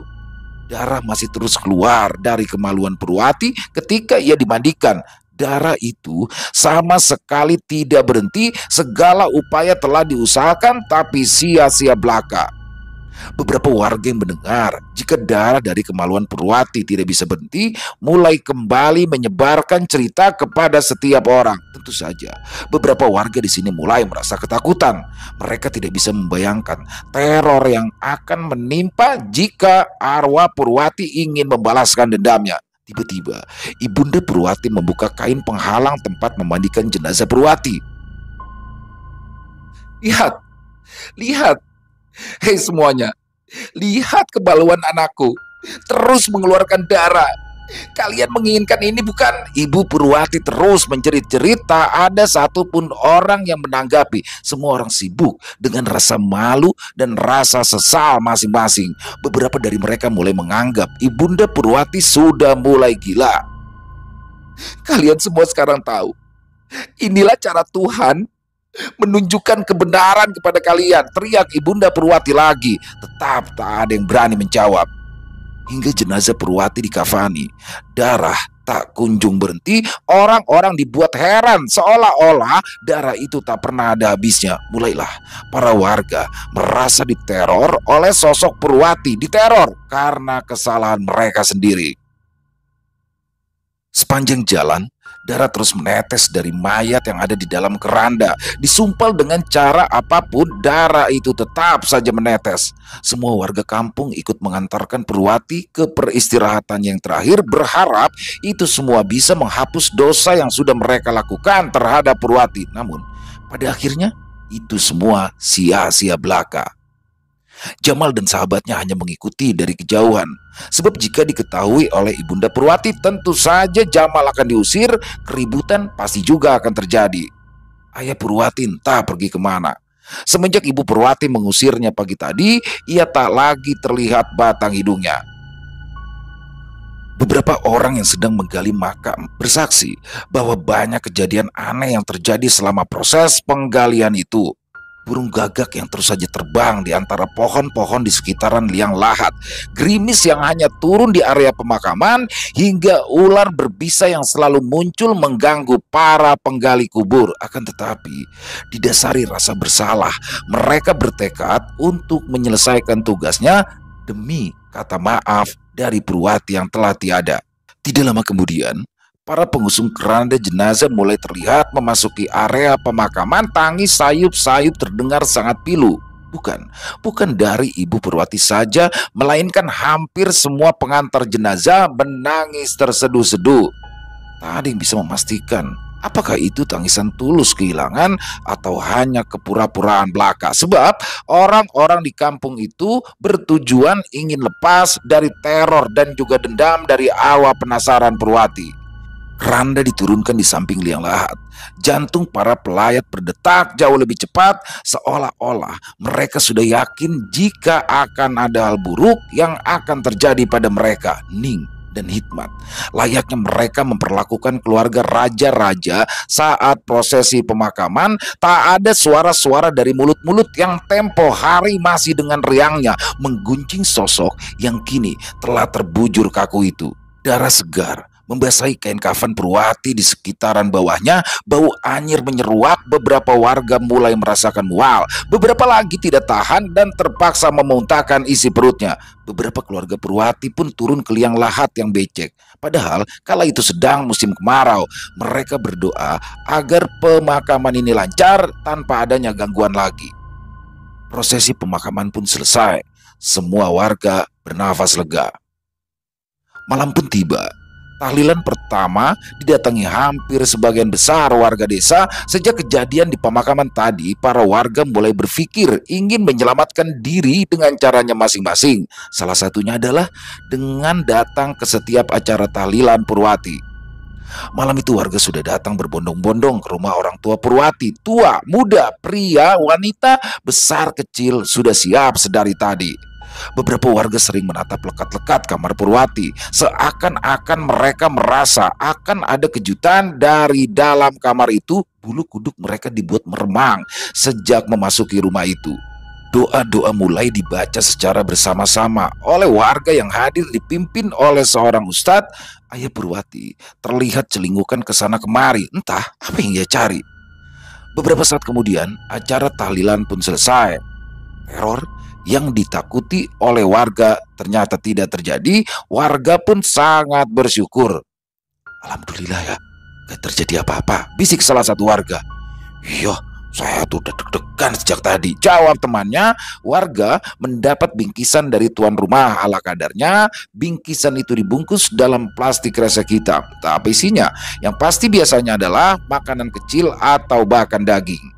Darah masih terus keluar dari kemaluan Purwati ketika ia dimandikan. Darah itu sama sekali tidak berhenti. Segala upaya telah diusahakan, tapi sia-sia belaka. Beberapa warga yang mendengar jika darah dari kemaluan Purwati tidak bisa berhenti, mulai kembali menyebarkan cerita kepada setiap orang. Tentu saja, beberapa warga di sini mulai merasa ketakutan. Mereka tidak bisa membayangkan teror yang akan menimpa jika arwah Purwati ingin membalaskan dendamnya. Tiba-tiba, Ibunda Purwati membuka kain penghalang tempat memandikan jenazah Purwati. Lihat, lihat, hei semuanya, lihat kebaluan anakku, terus mengeluarkan darah. Kalian menginginkan ini bukan? Ibu Purwati terus menjerit-jerit, tak ada satupun orang yang menanggapi. Semua orang sibuk dengan rasa malu dan rasa sesal masing-masing. Beberapa dari mereka mulai menganggap Ibunda Purwati sudah mulai gila. Kalian semua sekarang tahu, inilah cara Tuhan menunjukkan kebenaran kepada kalian, teriak Ibunda Purwati lagi. Tetap tak ada yang berani menjawab. Hingga jenazah Purwati dikafani, darah tak kunjung berhenti. Orang-orang dibuat heran, seolah-olah darah itu tak pernah ada habisnya. Mulailah para warga merasa diteror oleh sosok Purwati, diteror karena kesalahan mereka sendiri. Sepanjang jalan, darah terus menetes dari mayat yang ada di dalam keranda. Disumpal dengan cara apapun, darah itu tetap saja menetes. Semua warga kampung ikut mengantarkan Purwati ke peristirahatan yang terakhir, berharap itu semua bisa menghapus dosa yang sudah mereka lakukan terhadap Purwati. Namun, pada akhirnya itu semua sia-sia belaka. Jamal dan sahabatnya hanya mengikuti dari kejauhan. Sebab jika diketahui oleh Ibunda Purwati, tentu saja Jamal akan diusir, keributan pasti juga akan terjadi. Ayah Purwati entah pergi kemana. Semenjak Ibu Purwati mengusirnya pagi tadi, ia tak lagi terlihat batang hidungnya. Beberapa orang yang sedang menggali makam bersaksi bahwa banyak kejadian aneh yang terjadi selama proses penggalian itu. Burung gagak yang terus saja terbang di antara pohon-pohon di sekitaran liang lahat, gerimis yang hanya turun di area pemakaman, hingga ular berbisa yang selalu muncul mengganggu para penggali kubur. Akan tetapi, didasari rasa bersalah, mereka bertekad untuk menyelesaikan tugasnya demi kata maaf dari Purwati yang telah tiada. Tidak lama kemudian, para pengusung keranda jenazah mulai terlihat memasuki area pemakaman. Tangis sayup-sayup terdengar sangat pilu. Bukan dari Ibu Purwati saja, melainkan hampir semua pengantar jenazah menangis terseduh-seduh. Tak ada yang bisa memastikan apakah itu tangisan tulus kehilangan atau hanya kepura-puraan belaka. Sebab orang-orang di kampung itu bertujuan ingin lepas dari teror dan juga dendam dari awa penasaran Purwati. Keranda diturunkan di samping liang lahat. Jantung para pelayat berdetak jauh lebih cepat, seolah-olah mereka sudah yakin jika akan ada hal buruk yang akan terjadi pada mereka. Ning dan Hikmat, layaknya mereka memperlakukan keluarga raja-raja saat prosesi pemakaman, tak ada suara-suara dari mulut-mulut yang tempo hari masih dengan riangnya mengguncing sosok yang kini telah terbujur kaku itu. Darah segar membasahi kain kafan Purwati di sekitaran bawahnya. Bau anyir menyeruak. Beberapa warga mulai merasakan mual. Beberapa lagi tidak tahan dan terpaksa memuntahkan isi perutnya. Beberapa keluarga Purwati pun turun ke liang lahat yang becek. Padahal kala itu sedang musim kemarau. Mereka berdoa agar pemakaman ini lancar tanpa adanya gangguan lagi. Prosesi pemakaman pun selesai. Semua warga bernafas lega. Malam pun tiba. Tahlilan pertama didatangi hampir sebagian besar warga desa. Sejak kejadian di pemakaman tadi, para warga mulai berpikir ingin menyelamatkan diri dengan caranya masing-masing. Salah satunya adalah dengan datang ke setiap acara tahlilan Purwati. Malam itu warga sudah datang berbondong-bondong ke rumah orang tua Purwati. Tua, muda, pria, wanita, besar, kecil sudah siap sedari tadi. Beberapa warga sering menatap lekat-lekat kamar Purwati, seakan-akan mereka merasa akan ada kejutan dari dalam kamar itu. Bulu kuduk mereka dibuat meremang sejak memasuki rumah itu. Doa-doa mulai dibaca secara bersama-sama oleh warga yang hadir, dipimpin oleh seorang ustadz. Ayah Purwati terlihat celingukan ke sana kemari, entah apa yang ia cari. Beberapa saat kemudian, acara tahlilan pun selesai. Teror yang ditakuti oleh warga ternyata tidak terjadi. Warga pun sangat bersyukur. Alhamdulillah ya, gak terjadi apa-apa, bisik salah satu warga. Iya, Saya tuh udah deg-degan sejak tadi, jawab temannya. Warga mendapat bingkisan dari tuan rumah. Ala kadarnya, bingkisan itu dibungkus dalam plastik kresek hitam. Tapi isinya yang pasti biasanya adalah makanan kecil atau bahkan daging.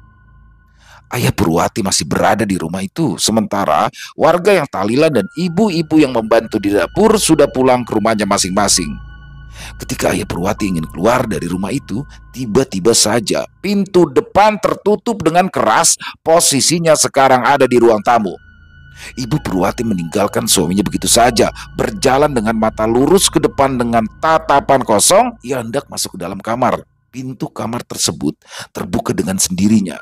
Ayah Purwati masih berada di rumah itu, sementara warga yang tahlilan dan ibu-ibu yang membantu di dapur sudah pulang ke rumahnya masing-masing. Ketika Ayah Purwati ingin keluar dari rumah itu, tiba-tiba saja pintu depan tertutup dengan keras. Posisinya sekarang ada di ruang tamu. Ibu Purwati meninggalkan suaminya begitu saja, berjalan dengan mata lurus ke depan dengan tatapan kosong. Ia hendak masuk ke dalam kamar. Pintu kamar tersebut terbuka dengan sendirinya.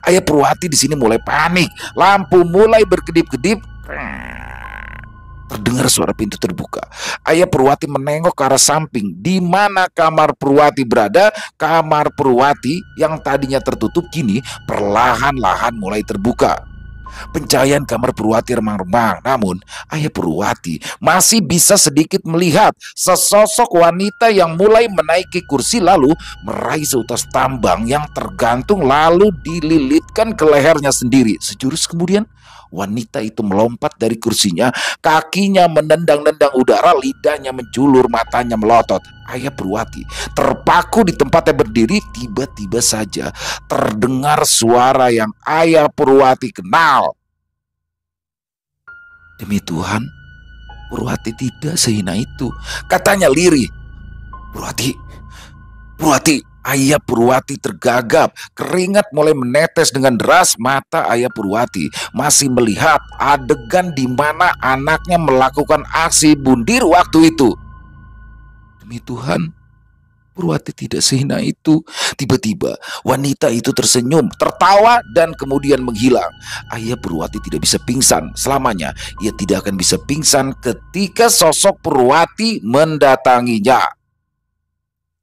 Ayah Purwati di sini mulai panik. Lampu mulai berkedip-kedip. Terdengar suara pintu terbuka. Ayah Purwati menengok ke arah samping. Di mana kamar Purwati berada, kamar Purwati yang tadinya tertutup kini perlahan-lahan mulai terbuka. Pencahayaan kamar Purwati remang-remang, namun Ayah Purwati masih bisa sedikit melihat sesosok wanita yang mulai menaiki kursi lalu meraih seutas tambang yang tergantung lalu dililitkan ke lehernya sendiri. Sejurus kemudian wanita itu melompat dari kursinya, kakinya menendang-nendang udara, lidahnya menjulur, matanya melotot. Ayah Purwati terpaku di tempatnya berdiri. Tiba-tiba saja terdengar suara yang Ayah Purwati kenal. Demi Tuhan, Purwati tidak sehina itu, katanya lirih. Purwati, Purwati. Ayah Purwati tergagap, keringat mulai menetes dengan deras. Mata Ayah Purwati masih melihat adegan di mana anaknya melakukan aksi bundir waktu itu. Demi Tuhan, Purwati tidak sehina itu. Tiba-tiba wanita itu tersenyum, tertawa, dan kemudian menghilang. Ayah Purwati tidak bisa pingsan selamanya. Ia tidak akan bisa pingsan ketika sosok Purwati mendatanginya.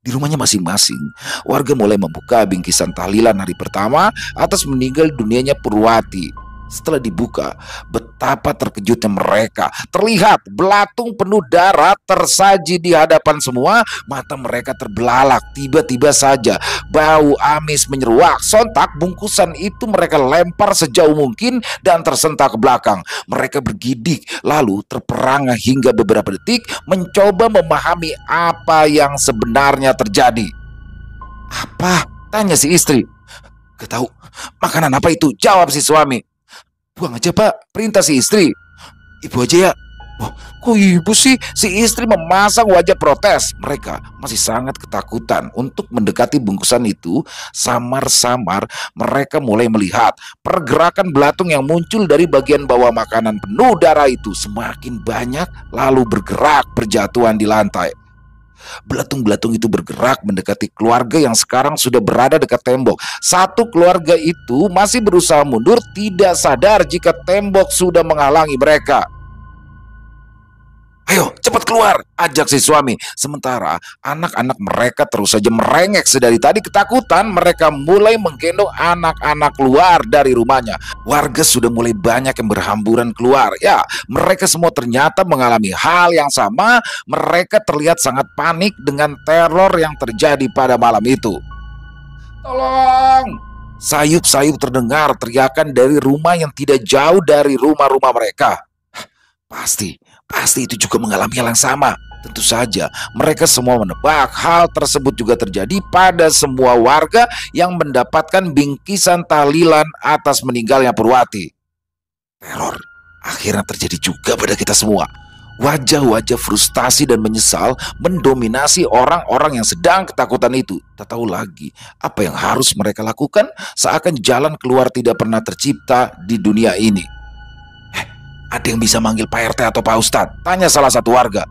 Di rumahnya masing-masing, warga mulai membuka bingkisan tahlilan hari pertama atas meninggal dunianya Purwati. Setelah dibuka, betapa terkejutnya mereka. Terlihat belatung penuh darah tersaji di hadapan semua. Mata mereka terbelalak. Tiba-tiba saja bau amis menyeruak. Sontak bungkusan itu mereka lempar sejauh mungkin dan tersentak ke belakang. Mereka bergidik lalu terperangah hingga beberapa detik mencoba memahami apa yang sebenarnya terjadi. Apa? Tanya si istri. Gak tahu. Makanan apa itu? Jawab si suami. Buang aja Pak, perintah si istri. Ibu aja ya. Oh, kok ibu sih? Si istri memasang wajah protes. Mereka masih sangat ketakutan untuk mendekati bungkusan itu. Samar-samar mereka mulai melihat pergerakan belatung yang muncul dari bagian bawah makanan penuh darah itu semakin banyak lalu bergerak berjatuhan di lantai. Belatung-belatung itu bergerak mendekati keluarga yang sekarang sudah berada dekat tembok. Satu keluarga itu masih berusaha mundur, tidak sadar jika tembok sudah menghalangi mereka. Ayo cepat keluar, ajak si suami. Sementara anak-anak mereka terus saja merengek. Sedari tadi ketakutan, mereka mulai menggendong anak-anak keluar dari rumahnya. Warga sudah mulai banyak yang berhamburan keluar. Ya, mereka semua ternyata mengalami hal yang sama. Mereka terlihat sangat panik dengan teror yang terjadi pada malam itu. Tolong! Sayup-sayup terdengar teriakan dari rumah yang tidak jauh dari rumah-rumah mereka. Pasti itu juga mengalami hal yang sama. Tentu saja mereka semua menebak hal tersebut juga terjadi pada semua warga yang mendapatkan bingkisan tahlilan atas meninggalnya Purwati. Teror akhirnya terjadi juga pada kita semua. Wajah-wajah frustasi dan menyesal mendominasi orang-orang yang sedang ketakutan itu. Tak tahu lagi apa yang harus mereka lakukan, seakan jalan keluar tidak pernah tercipta di dunia ini. Ada yang bisa manggil Pak RT atau Pak Ustadz? Tanya salah satu warga.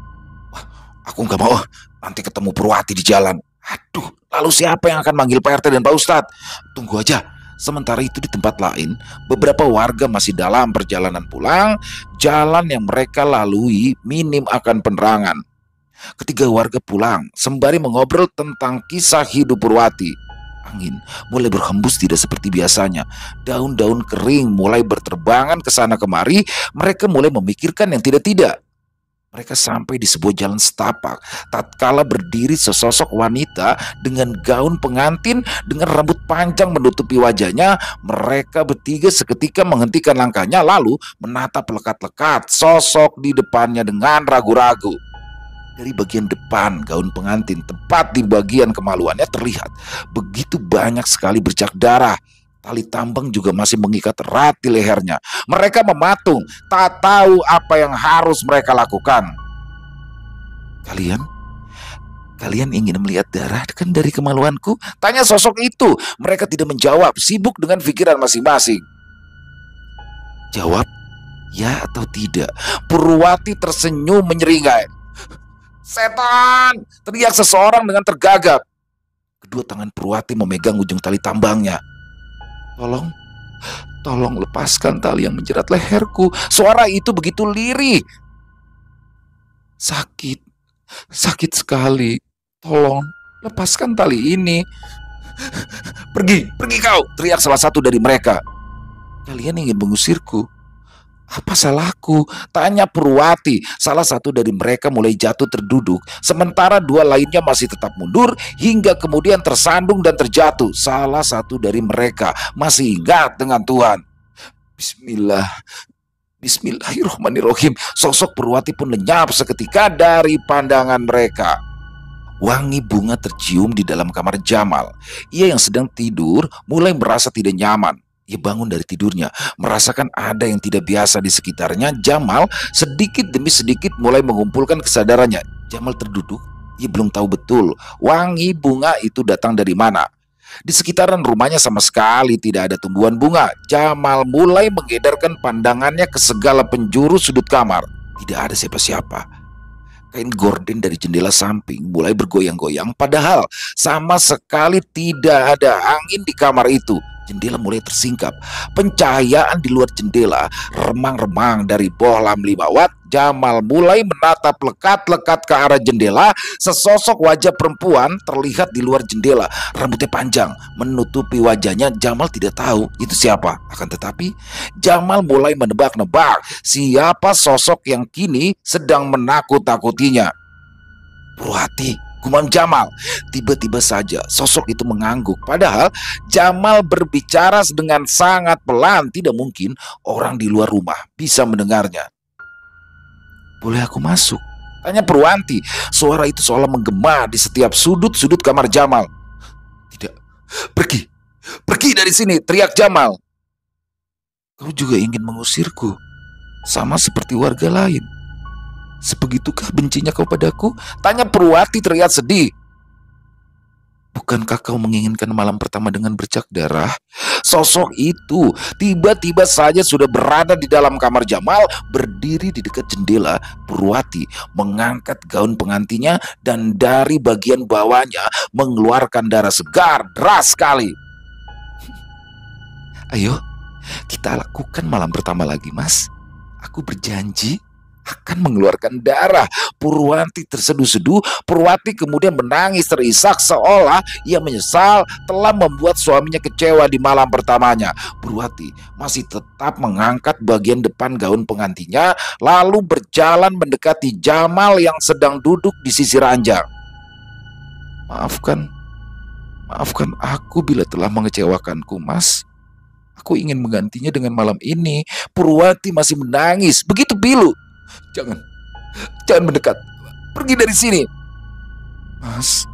Wah, aku nggak mau, nanti ketemu Purwati di jalan. Aduh, lalu siapa yang akan manggil Pak RT dan Pak Ustadz? Tunggu aja. Sementara itu di tempat lain, beberapa warga masih dalam perjalanan pulang. Jalan yang mereka lalui minim akan penerangan. Ketiga warga pulang sembari mengobrol tentang kisah hidup Purwati. Angin mulai berhembus tidak seperti biasanya. Daun-daun kering mulai berterbangan ke sana kemari. Mereka mulai memikirkan yang tidak-tidak. Mereka sampai di sebuah jalan setapak. Tatkala berdiri sesosok wanita dengan gaun pengantin dengan rambut panjang menutupi wajahnya, mereka bertiga seketika menghentikan langkahnya lalu menatap lekat-lekat sosok di depannya dengan ragu-ragu. Dari bagian depan gaun pengantin, tepat di bagian kemaluannya terlihat begitu banyak sekali bercak darah. Tali tambang juga masih mengikat erat di lehernya. Mereka mematung, tak tahu apa yang harus mereka lakukan. Kalian? Kalian ingin melihat darah kan dari kemaluanku? Tanya sosok itu. Mereka tidak menjawab, sibuk dengan pikiran masing-masing. Jawab, ya atau tidak? Purwati tersenyum menyeringai. Setan! Teriak seseorang dengan tergagap. Kedua tangan Purwati memegang ujung tali tambangnya. Tolong lepaskan tali yang menjerat leherku. Suara itu begitu lirih. Sakit sekali. Tolong lepaskan tali ini. Pergi kau, teriak salah satu dari mereka. Kalian ingin mengusirku? Apa salahku? Tanya Purwati. Salah satu dari mereka mulai jatuh terduduk, sementara dua lainnya masih tetap mundur hingga kemudian tersandung dan terjatuh. Salah satu dari mereka masih ingat dengan Tuhan. Bismillahirrahmanirrahim. Sosok Purwati pun lenyap seketika dari pandangan mereka. Wangi bunga tercium di dalam kamar Jamal. Ia yang sedang tidur mulai merasa tidak nyaman. Ia bangun dari tidurnya, merasakan ada yang tidak biasa di sekitarnya. Jamal sedikit demi sedikit mulai mengumpulkan kesadarannya. Jamal terduduk, ia belum tahu betul wangi bunga itu datang dari mana. Di sekitaran rumahnya sama sekali tidak ada tumbuhan bunga. Jamal mulai mengedarkan pandangannya ke segala penjuru sudut kamar. Tidak ada siapa-siapa. Kain gorden dari jendela samping mulai bergoyang-goyang, padahal sama sekali tidak ada angin di kamar itu. Jendela mulai tersingkap. Pencahayaan di luar jendela remang-remang dari bohlam 5 watt. Jamal mulai menatap lekat-lekat ke arah jendela. Sesosok wajah perempuan terlihat di luar jendela. Rambutnya panjang menutupi wajahnya. Jamal tidak tahu itu siapa. Akan tetapi Jamal mulai menebak-nebak siapa sosok yang kini sedang menakut-takutinya. Purwati, gumam Jamal. Tiba-tiba saja sosok itu mengangguk. Padahal Jamal berbicara dengan sangat pelan. Tidak mungkin orang di luar rumah bisa mendengarnya. Boleh aku masuk? Tanya Purwanti. Suara itu seolah menggema di setiap sudut-sudut kamar Jamal. Tidak. Pergi dari sini, teriak Jamal. Kau juga ingin mengusirku, sama seperti warga lain. Sebegitukah bencinya kau padaku? Tanya Purwati terlihat sedih. Bukankah kau menginginkan malam pertama dengan bercak darah? Sosok itu tiba-tiba saja sudah berada di dalam kamar Jamal, berdiri di dekat jendela. Purwati mengangkat gaun pengantinnya dan dari bagian bawahnya mengeluarkan darah segar deras sekali. Ayo, kita lakukan malam pertama lagi, Mas. Aku berjanji akan mengeluarkan darah. Purwanti terseduh-seduh. Purwati kemudian menangis terisak seolah ia menyesal telah membuat suaminya kecewa di malam pertamanya. Purwati masih tetap mengangkat bagian depan gaun pengantinnya lalu berjalan mendekati Jamal yang sedang duduk di sisi ranjang. Maafkan aku bila telah mengecewakanku, Mas. Aku ingin menggantinya dengan malam ini. Purwati masih menangis begitu pilu. Jangan mendekat. Pergi dari sini. Mas,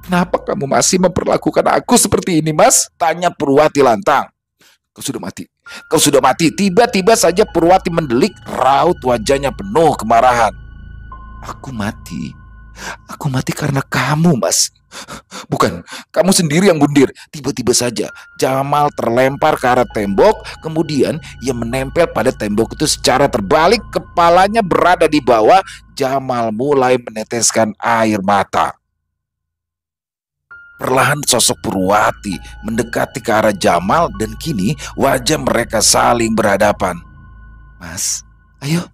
kenapa kamu masih memperlakukan aku seperti ini, Mas? Tanya Purwati lantang. Kau sudah mati. Tiba-tiba saja Purwati mendelik, raut wajahnya penuh kemarahan. Aku mati karena kamu, Mas. Bukan, kamu sendiri yang bundir. Tiba-tiba saja Jamal terlempar ke arah tembok. Kemudian ia menempel pada tembok itu secara terbalik. Kepalanya berada di bawah. Jamal mulai meneteskan air mata. Perlahan sosok Purwati mendekati ke arah Jamal dan kini wajah mereka saling berhadapan. Mas, ayo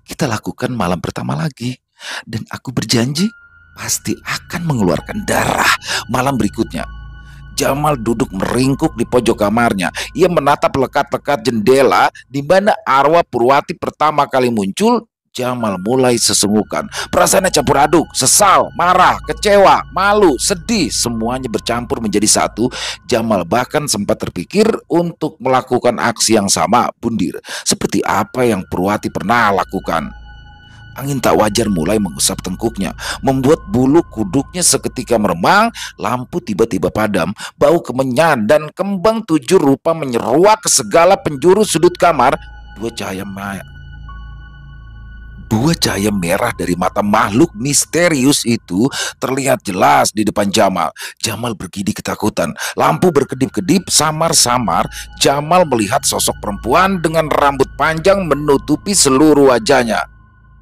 kita lakukan malam pertama lagi. Dan aku berjanji pasti akan mengeluarkan darah malam berikutnya. Jamal duduk meringkuk di pojok kamarnya. Ia menatap lekat-lekat jendela di mana arwah Purwati pertama kali muncul. Jamal mulai sesenggukan. Perasaannya campur aduk, sesal, marah, kecewa, malu, sedih, semuanya bercampur menjadi satu. Jamal bahkan sempat terpikir untuk melakukan aksi yang sama, bundir, seperti apa yang Purwati pernah lakukan. Angin tak wajar mulai mengusap tengkuknya, membuat bulu kuduknya seketika meremang. Lampu tiba-tiba padam, bau kemenyan dan kembang tujuh rupa menyeruak ke segala penjuru sudut kamar. Dua cahaya merah dari mata makhluk misterius itu terlihat jelas di depan Jamal. Jamal bergidik ketakutan. Lampu berkedip-kedip samar-samar. Jamal melihat sosok perempuan dengan rambut panjang menutupi seluruh wajahnya.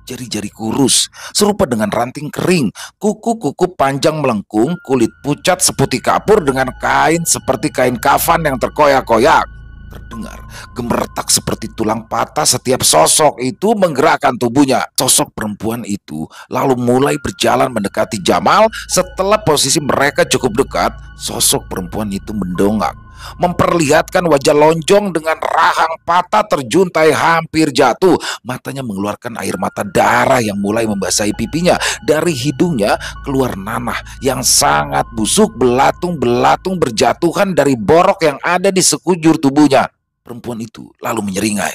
Jari-jari kurus, serupa dengan ranting kering, kuku-kuku panjang melengkung, kulit pucat seputih kapur dengan kain seperti kain kafan yang terkoyak-koyak. Terdengar gemeretak seperti tulang patah setiap sosok itu menggerakkan tubuhnya. Sosok perempuan itu lalu mulai berjalan mendekati Jamal. Setelah posisi mereka cukup dekat, sosok perempuan itu mendongak, memperlihatkan wajah lonjong dengan rahang patah terjuntai hampir jatuh. Matanya mengeluarkan air mata darah yang mulai membasahi pipinya. Dari hidungnya keluar nanah yang sangat busuk belatung-belatung berjatuhan dari borok yang ada di sekujur tubuhnya. Perempuan itu lalu menyeringai.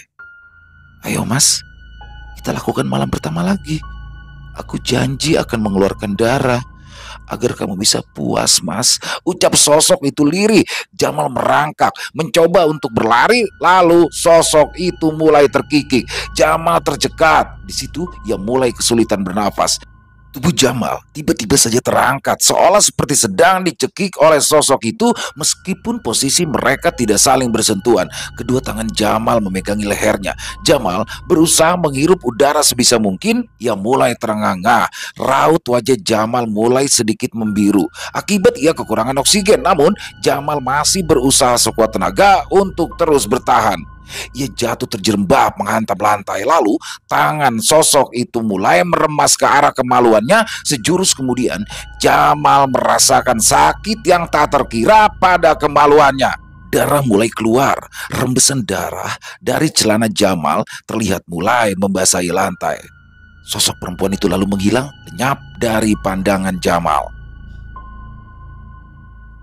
"Ayo mas, kita lakukan malam pertama lagi. Aku janji akan mengeluarkan darah agar kamu bisa puas, mas," ucap sosok itu lirih. Jamal merangkak, mencoba untuk berlari, lalu sosok itu mulai terkikik. Jamal tercekat. Di situ ia mulai kesulitan bernafas. Tubuh Jamal tiba-tiba saja terangkat, seolah seperti sedang dicekik oleh sosok itu. Meskipun posisi mereka tidak saling bersentuhan, kedua tangan Jamal memegangi lehernya. Jamal berusaha menghirup udara sebisa mungkin. Ia mulai terengah-engah. Raut wajah Jamal mulai sedikit membiru akibat ia kekurangan oksigen. Namun Jamal masih berusaha sekuat tenaga untuk terus bertahan. Ia jatuh terjerembab menghantam lantai. Lalu tangan sosok itu mulai meremas ke arah kemaluannya. Sejurus kemudian Jamal merasakan sakit yang tak terkira pada kemaluannya. Darah mulai keluar. Rembesan darah dari celana Jamal terlihat mulai membasahi lantai. Sosok perempuan itu lalu menghilang lenyap dari pandangan Jamal.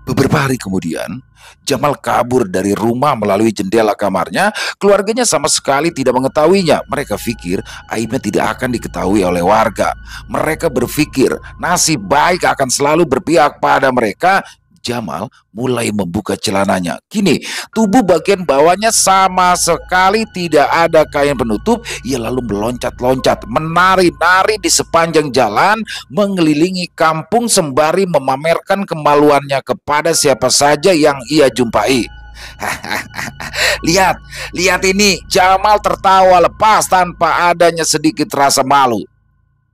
Beberapa hari kemudian, Jamal kabur dari rumah melalui jendela kamarnya. Keluarganya sama sekali tidak mengetahuinya. Mereka pikir aibnya tidak akan diketahui oleh warga. Mereka berpikir nasib baik akan selalu berpihak pada mereka. Jamal mulai membuka celananya. Kini tubuh bagian bawahnya sama sekali tidak ada kain penutup. Ia lalu meloncat-loncat, menari-nari di sepanjang jalan, mengelilingi kampung sembari memamerkan kemaluannya kepada siapa saja yang ia jumpai. Lihat, lihat ini. Jamal tertawa lepas tanpa adanya sedikit rasa malu.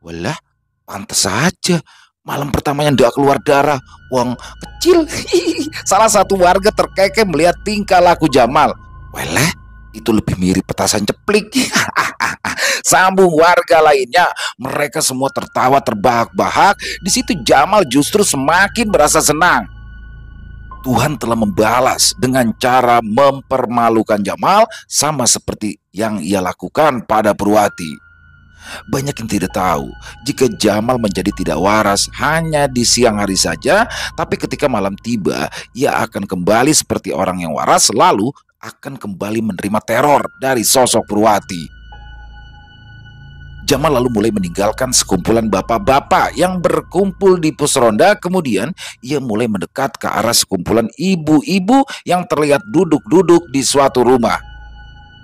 Walah, pantas saja malam pertamanya ndak keluar darah, wong kecil. Salah satu warga terkekeh melihat tingkah laku Jamal. Walah, itu lebih mirip petasan ceplik. Sambung warga lainnya. Mereka semua tertawa terbahak-bahak. Di situ Jamal justru semakin merasa senang. Tuhan telah membalas dengan cara mempermalukan Jamal sama seperti yang ia lakukan pada Purwati. Banyak yang tidak tahu jika Jamal menjadi tidak waras hanya di siang hari saja, tapi ketika malam tiba ia akan kembali seperti orang yang waras, lalu akan kembali menerima teror dari sosok Purwati. Jamal lalu mulai meninggalkan sekumpulan bapak-bapak yang berkumpul di pos ronda. Kemudian ia mulai mendekat ke arah sekumpulan ibu-ibu yang terlihat duduk-duduk di suatu rumah.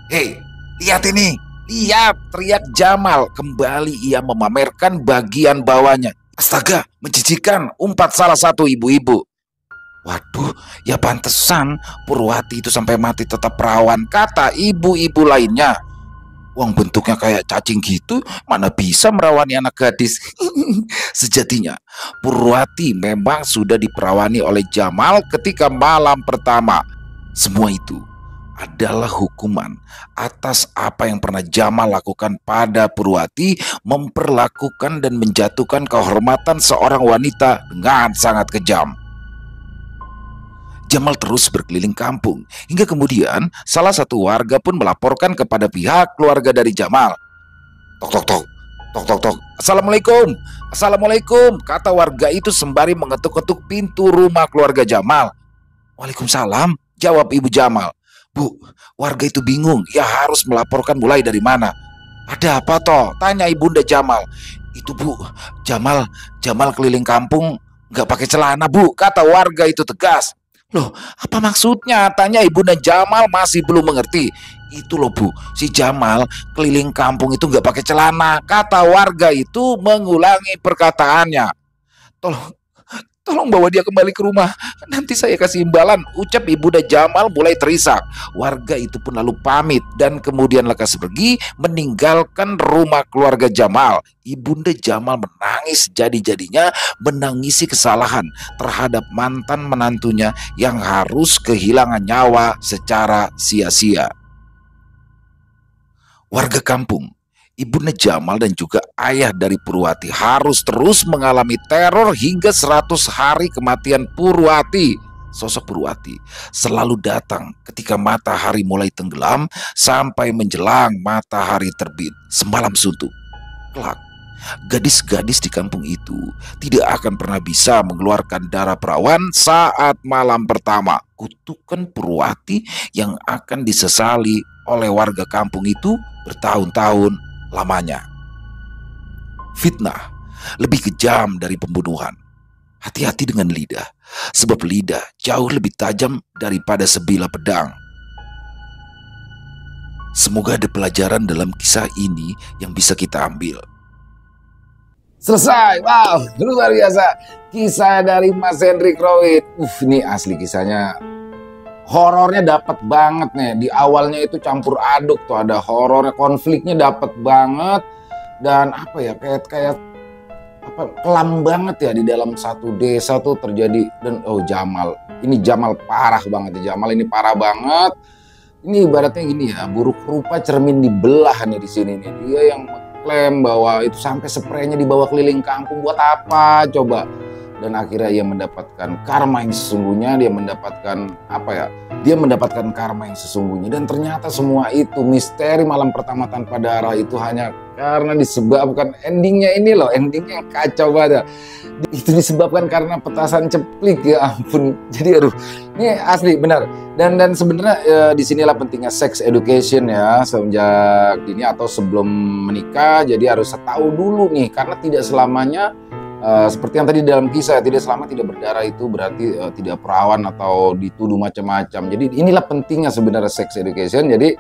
"Hei, lihat ini! Lihat!" teriak Jamal. Kembali ia memamerkan bagian bawahnya. "Astaga, menjijikan!" umpat salah satu ibu-ibu. "Waduh, ya pantesan Purwati itu sampai mati tetap perawan," kata ibu-ibu lainnya. "Uang bentuknya kayak cacing gitu, mana bisa merawani anak gadis?" Sejatinya Purwati memang sudah diperawani oleh Jamal ketika malam pertama. Semua itu adalah hukuman atas apa yang pernah Jamal lakukan pada Purwati, memperlakukan dan menjatuhkan kehormatan seorang wanita dengan sangat kejam. Jamal terus berkeliling kampung hingga kemudian salah satu warga pun melaporkan kepada pihak keluarga dari Jamal. Tok tok tok. Tok tok tok. Assalamualaikum. Assalamualaikum, kata warga itu sembari mengetuk-ketuk pintu rumah keluarga Jamal. Waalaikumsalam, jawab Ibu Jamal. Bu, warga itu bingung, ya harus melaporkan mulai dari mana. Ada apa toh? Tanya Ibunda Jamal. Itu Bu, Jamal keliling kampung nggak pakai celana Bu, kata warga itu tegas. Loh, apa maksudnya? Tanya Ibunda Jamal masih belum mengerti. Itu loh Bu, si Jamal keliling kampung itu nggak pakai celana, kata warga itu mengulangi perkataannya. Tolong bawa dia kembali ke rumah, nanti saya kasih imbalan, ucap Ibunda Jamal mulai terisak. Warga itu pun lalu pamit dan kemudian lekas pergi meninggalkan rumah keluarga Jamal. Ibunda Jamal menangis jadi-jadinya, menangisi kesalahan terhadap mantan menantunya yang harus kehilangan nyawa secara sia-sia. Warga kampung, Ibunda Jamal dan juga ayah dari Purwati harus terus mengalami teror hingga 100 hari kematian Purwati. Sosok Purwati selalu datang ketika matahari mulai tenggelam sampai menjelang matahari terbit. Semalam suntuk. Kelak, gadis-gadis di kampung itu tidak akan pernah bisa mengeluarkan darah perawan saat malam pertama. Kutukan Purwati yang akan disesali oleh warga kampung itu bertahun-tahun lamanya. Fitnah lebih kejam dari pembunuhan. Hati-hati dengan lidah, sebab lidah jauh lebih tajam daripada sebilah pedang. Semoga ada pelajaran dalam kisah ini yang bisa kita ambil. Selesai, wow, luar biasa. Kisah dari Mas Hendrik Rohit. Ini asli kisahnya. Horornya dapat banget nih. Di awalnya itu campur aduk tuh, ada horornya, konfliknya dapat banget, dan apa ya, kayak apa, kelam banget ya di dalam satu desa tuh terjadi. Dan Jamal parah banget ya. Jamal ini parah banget. Ini ibaratnya gini ya, buruk rupa cermin dibelah nih di sini nih. Dia yang mengklaim bahwa itu sampai spraynya dibawa keliling kampung buat apa coba? Dan akhirnya ia mendapatkan karma yang sesungguhnya, dia mendapatkan karma yang sesungguhnya. Dan ternyata semua itu misteri malam pertama tanpa darah itu hanya karena disebabkan endingnya ini loh, endingnya yang kacau banget. Itu disebabkan karena petasan ceplik, ya ampun. Jadi ini asli benar. Dan sebenarnya disinilah pentingnya sex education ya, sejak dini atau sebelum menikah. Jadi harus tahu dulu nih, karena tidak selamanya seperti yang tadi dalam kisah, tidak selama tidak berdarah itu berarti tidak perawan atau dituduh macam-macam. Jadi inilah pentingnya sebenarnya sex education. Jadi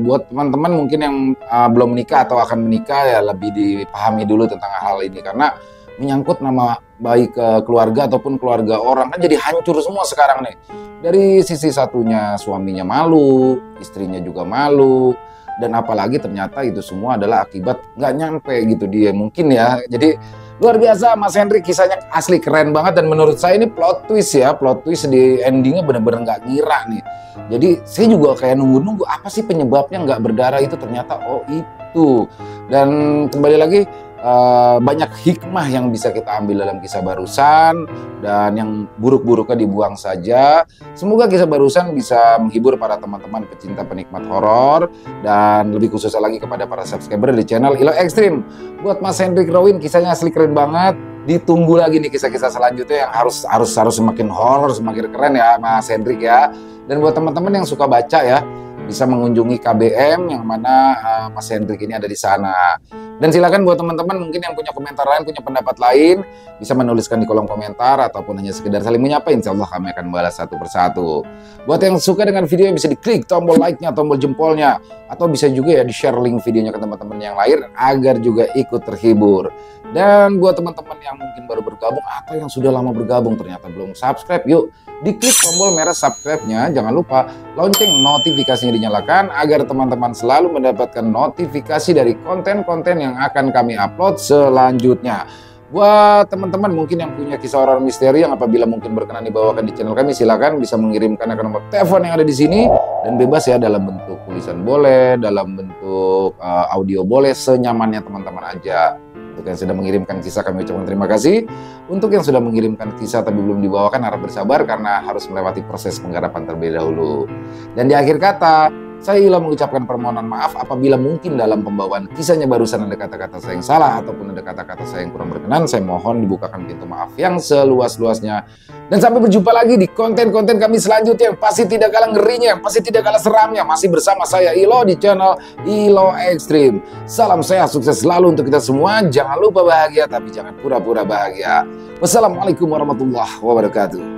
buat teman-teman mungkin yang belum menikah atau akan menikah, ya lebih dipahami dulu tentang hal ini, karena menyangkut nama baik keluarga ataupun keluarga orang, kan jadi hancur semua sekarang nih. Dari sisi satunya suaminya malu, istrinya juga malu, dan apalagi ternyata itu semua adalah akibat nggak nyampe gitu dia mungkin ya. Jadi luar biasa Mas Hendrik, kisahnya asli keren banget, dan menurut saya ini plot twist ya, plot twist di endingnya bener-bener nggak ngira nih. Jadi saya juga kayak nunggu-nunggu apa sih penyebabnya nggak berdarah itu, ternyata itu. Dan kembali lagi banyak hikmah yang bisa kita ambil dalam kisah barusan, dan yang buruk-buruknya dibuang saja. Semoga kisah barusan bisa menghibur para teman-teman pecinta penikmat horor, dan lebih khususnya lagi kepada para subscriber di channel Ilo Ekstrim. Buat Mas Hendrik Rohit, kisahnya asli keren banget. Ditunggu lagi nih kisah-kisah selanjutnya yang harus semakin horor, semakin keren ya Mas Hendrik ya. Dan buat teman-teman yang suka baca ya, bisa mengunjungi KBM yang mana Mas Hendrik ini ada di sana. Dan silakan buat teman-teman mungkin yang punya komentar lain, punya pendapat lain, bisa menuliskan di kolom komentar ataupun hanya sekedar saling menyapa. Insya Allah kami akan balas satu persatu. Buat yang suka dengan video, bisa diklik tombol like-nya, tombol jempolnya, atau bisa juga ya di-share link videonya ke teman-teman yang lain agar juga ikut terhibur. Dan buat teman-teman yang mungkin baru bergabung atau yang sudah lama bergabung ternyata belum subscribe, yuk diklik tombol merah subscribe-nya. Jangan lupa lonceng notifikasinya dinyalakan agar teman-teman selalu mendapatkan notifikasi dari konten-konten yang akan kami upload selanjutnya. Buat teman-teman mungkin yang punya kisah horor misteri yang apabila mungkin berkenan dibawakan di channel kami, silakan bisa mengirimkan ke nomor telepon yang ada di sini, dan bebas ya, dalam bentuk tulisan boleh, dalam bentuk audio boleh, senyamannya teman-teman aja. Untuk yang sudah mengirimkan kisah kami ucapkan terima kasih. Untuk yang sudah mengirimkan kisah tapi belum dibawakan, harap bersabar karena harus melewati proses penggarapan terlebih dahulu. Dan di akhir kata, Saya Ilo mengucapkan permohonan maaf apabila mungkin dalam pembawaan kisahnya barusan ada kata-kata saya yang salah ataupun ada kata-kata saya yang kurang berkenan. Saya mohon dibukakan pintu maaf yang seluas-luasnya. Dan sampai berjumpa lagi di konten-konten kami selanjutnya yang pasti tidak kalah ngerinya, yang pasti tidak kalah seramnya. Masih bersama saya Ilo di channel Ilo Extreme. Salam sehat, sukses selalu untuk kita semua. Jangan lupa bahagia, tapi jangan pura-pura bahagia. Wassalamualaikum warahmatullahi wabarakatuh.